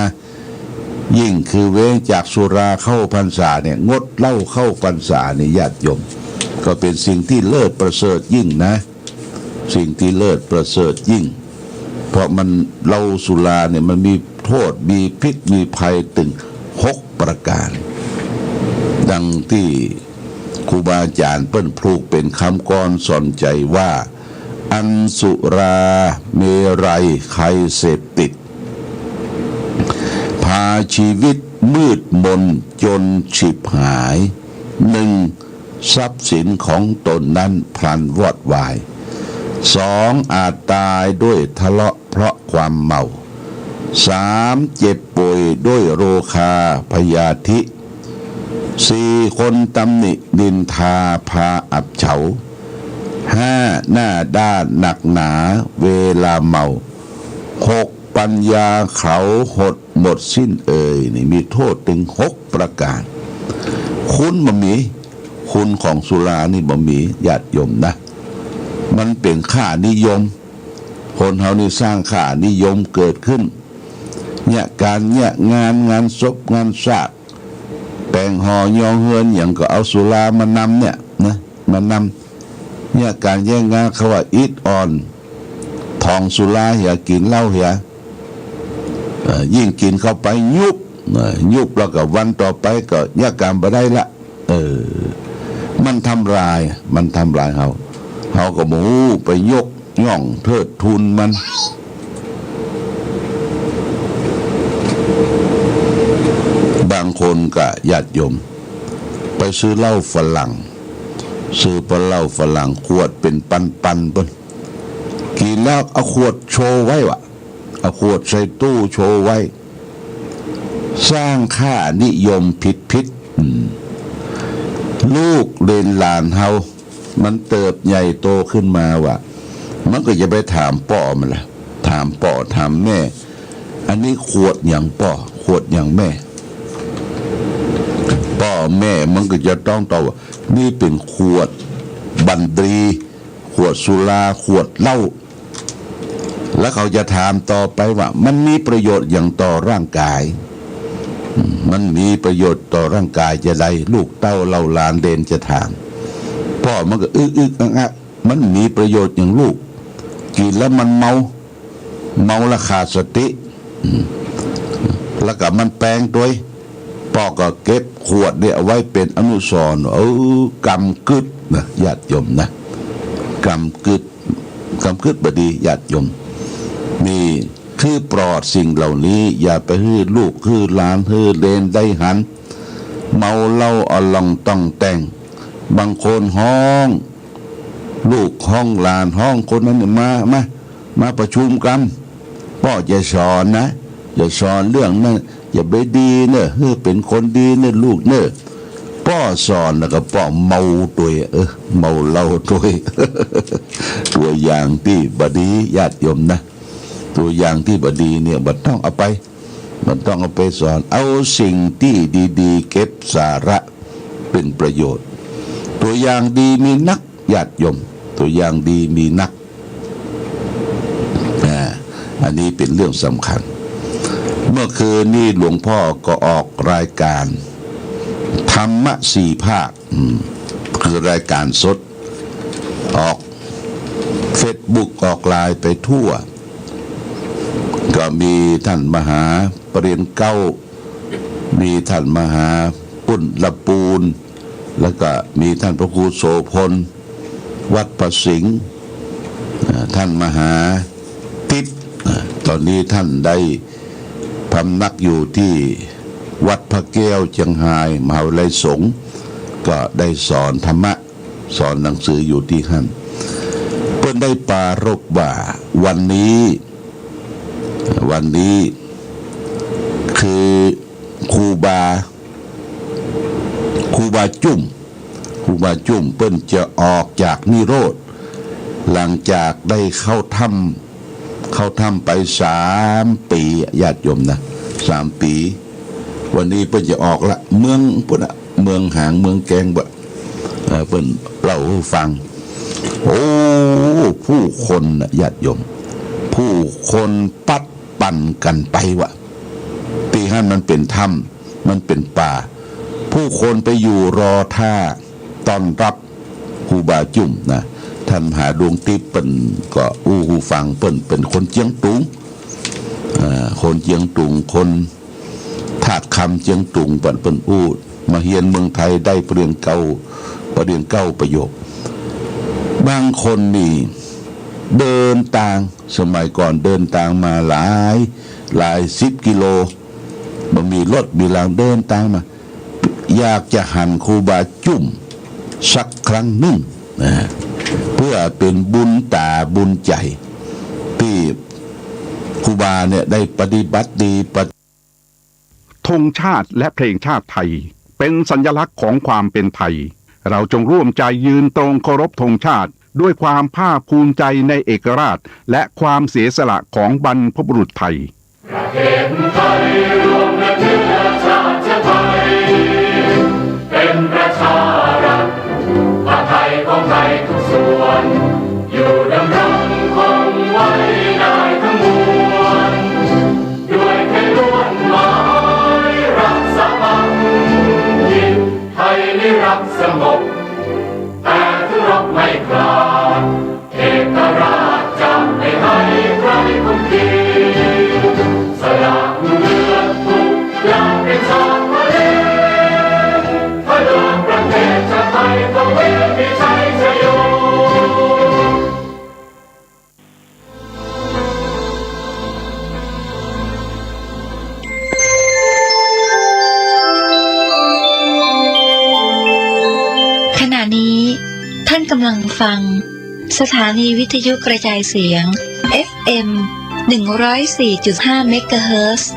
ยิ่งคือเว้นจากสุราเข้าพรรษาเนี่ยงดเหล้าเข้าพรรษาเนี่ยญาติโยมก็เป็นสิ่งที่เลิศประเสริฐยิ่งนะสิ่งที่เลิศประเสริฐยิ่งเพราะมันเหล้าสุราเนี่ยมันมีโทษมีพิษมีภัยถึง6 ประการดังที่ครูบาอาจารย์เปิ้นพลูกเป็นคำกรสอนใจว่าอันสุราเมรัยใครเสพติดพาชีวิตมืดมนจนฉิบหาย1ทรัพย์สินของตนนั้นพลันวอดวาย2อาจตายด้วยทะเลาะเพราะความเมา3เจ็บป่วยด้วยโรคาพยาธิ4คนตำหนินินทาพาอับเฉา5หน้าด้านหนักหนาเวลาเมา6ปัญญาเขาหดหมดสิ้นนี่มีโทษถึง6 ประการคุณบ่มีคุณของสุรานี่บ่มีญาติโยมนะมันเป็นค่านิยมคนเฮานี่สร้างค่านิยมเกิดขึ้นเนี่ยการเนี่ยงานศพงานศาสตร์แต่งห่อยองเฮือนอย่างก็เอาสุรามานำเนี่ยนะมานำเนี่ยการแย่งงานเขาว่าอีทออนทองสุราเหียกินเหล้าเหียยิ่งกินเข้าไปยุบแล้วก็วันต่อไปก็แยกการบ่ได้ละมันทำลายเขาก็หมูไปยกย่องเทิดทูนมันบางคนก็ญาติโยมไปซื้อเหล้าฝรั่งเหล้าฝรั่งขวดเป็นปันกินแล้วเอาขวดโชว์ไว้วะเอาขวดใส่ตู้โชว์ไว้สร้างค่านิยมผิดลูกเรียนหลานเฮามันเติบใหญ่โตขึ้นมาว่ะมันก็จะไปถามพ่อมันล่ะถามพ่อถามแม่อันนี้ขวดอย่างพ่อขวดอย่างแม่พ่อแม่มันก็จะต้องตอบว่านี่เป็นขวดบันดรีขวดสุราขวดเหล้าแล้วเขาจะถามต่อไปว่ามันมีประโยชน์อย่างต่อร่างกาย มันมีประโยชน์ต่อร่างกายจะได้ลูกเต้าเล่าหลานเดนจะถามพ่อมันก็อึกอักมันมีประโยชน์อย่างลูกกินแล้วมันเมาและขาดสติแล้วก็มันแปลงด้วยพ่อก็เก็บขวดเนี่ยเอาไว้เป็นอนุสรณ์กำกึดนะญาติโยมนะกำกึดบดีญาติโยมมีคือปลอดสิ่งเหล่านี้อย่าไปฮื้อลูกฮื้อหลานฮื้อเลนได้หันเมาเหล้าอลองต้องแต่งบางคนห้องลูกห้องหลานห้องคนนั้นมาประชุมกันพ่อจะสอนนะอย่าสอนเรื่องนั้นอย่าไปดีเนอะเฮ้ยเป็นคนดีเนอะลูกเนอะพ่อสอนแล้วก็พ่อเมาตัวเมาเหล้าตัว ตัวอย่างที่บดีญาติโยมนะตัวอย่างที่บดีเนี่ยมันต้องเอาไปสอนเอาสิ่งที่ดีๆเก็บสาระเป็นประโยชน์ตัวอย่างดีมีนักญาติโยมตัวอย่างดีมีนักอันนี้เป็นเรื่องสำคัญเมื่อคืนนี้หลวงพ่อก็ออกรายการธรรมะ4 ภาคคือรายการสดออกเฟซบุ๊กออกไลน์ไปทั่วก็มีท่านมหาปริญเก้ามีท่านมหาปุ้นละปูนแล้วก็มีท่านพระครูโสพลวัดประสิงห์ท่านมหาทิพย์ตอนนี้ท่านได้พำนักอยู่ที่วัดพระแก้วเชียงรายมหาวิทยาลัยสงฆ์ก็ได้สอนธรรมะสอนหนังสืออยู่ที่นั่นเพื่อนได้ปรารภว่าวันนี้คือครูบาจุ่มเปิ้นจะออกจากนิโรธหลังจากได้เข้าถ้ำไป3 ปีญาติโยมนะ3 ปีวันนี้เปิ้นจะออกละเมืองหางเมืองแกงบะเปิ้นเล่าให้ฟังผู้คนญาติโยมผู้คนปัดปั่นกันไปวะที่นั่นมันเป็นถ้ำมันเป็นป่าผู้คนไปอยู่รอท่าต้อนรับครูบาจุ่มนะท่านมหาดวงทิพย์เปิ้นก็หูฟังเปิ้นเป็นคนเจียงตุงคนเจียงตุงคนธาตุคำเจียงตุงเปิ้นมาเฮียนเมืองไทยได้ประเรียนเก้าประโยคบางคนนี่เดินทางสมัยก่อนเดินทางมาหลาย10 กิโลมันมีรถมีรางเดินทางมาอยากจะหันครูบาจุ่มสักครั้งหนึ่งนะเพื่อเป็นบุญตาบุญใจที่ครูบาเนี่ยได้ปฏิบัติดี
ธงชาติและเพลงชาติไทยเป็นสัญลักษณ์ของความเป็นไทยเราจงร่วมใจยืนตรงเคารพธงชาติด้วยความภาคภูมิใจในเอกราชและความเสียสละของบรรพบุรุษไทย
ประเทศไทยรวมและเชื้อชาติไทยเป็นประชารัฐผ้าไทยของไทยทุกส่วนอยู่ดำรงคงไว้ได้ทั้งมวลด้วยแค่ล้วนหมายรักสมัครยินไทยนิรักสงบแต่ถึงรบไม่กล้าเอกราชจะไม่ให้ใครคุมขีสละเลือดทุกอย่างเป็นชาติทะเลถ้าเดินประเทศชาติไทยต้องมีชัยชโย
ขณะนี้ท่านกำลังฟังสถานีวิทยุกระจายเสียง FM 104.5 เมกะเฮิรตซ์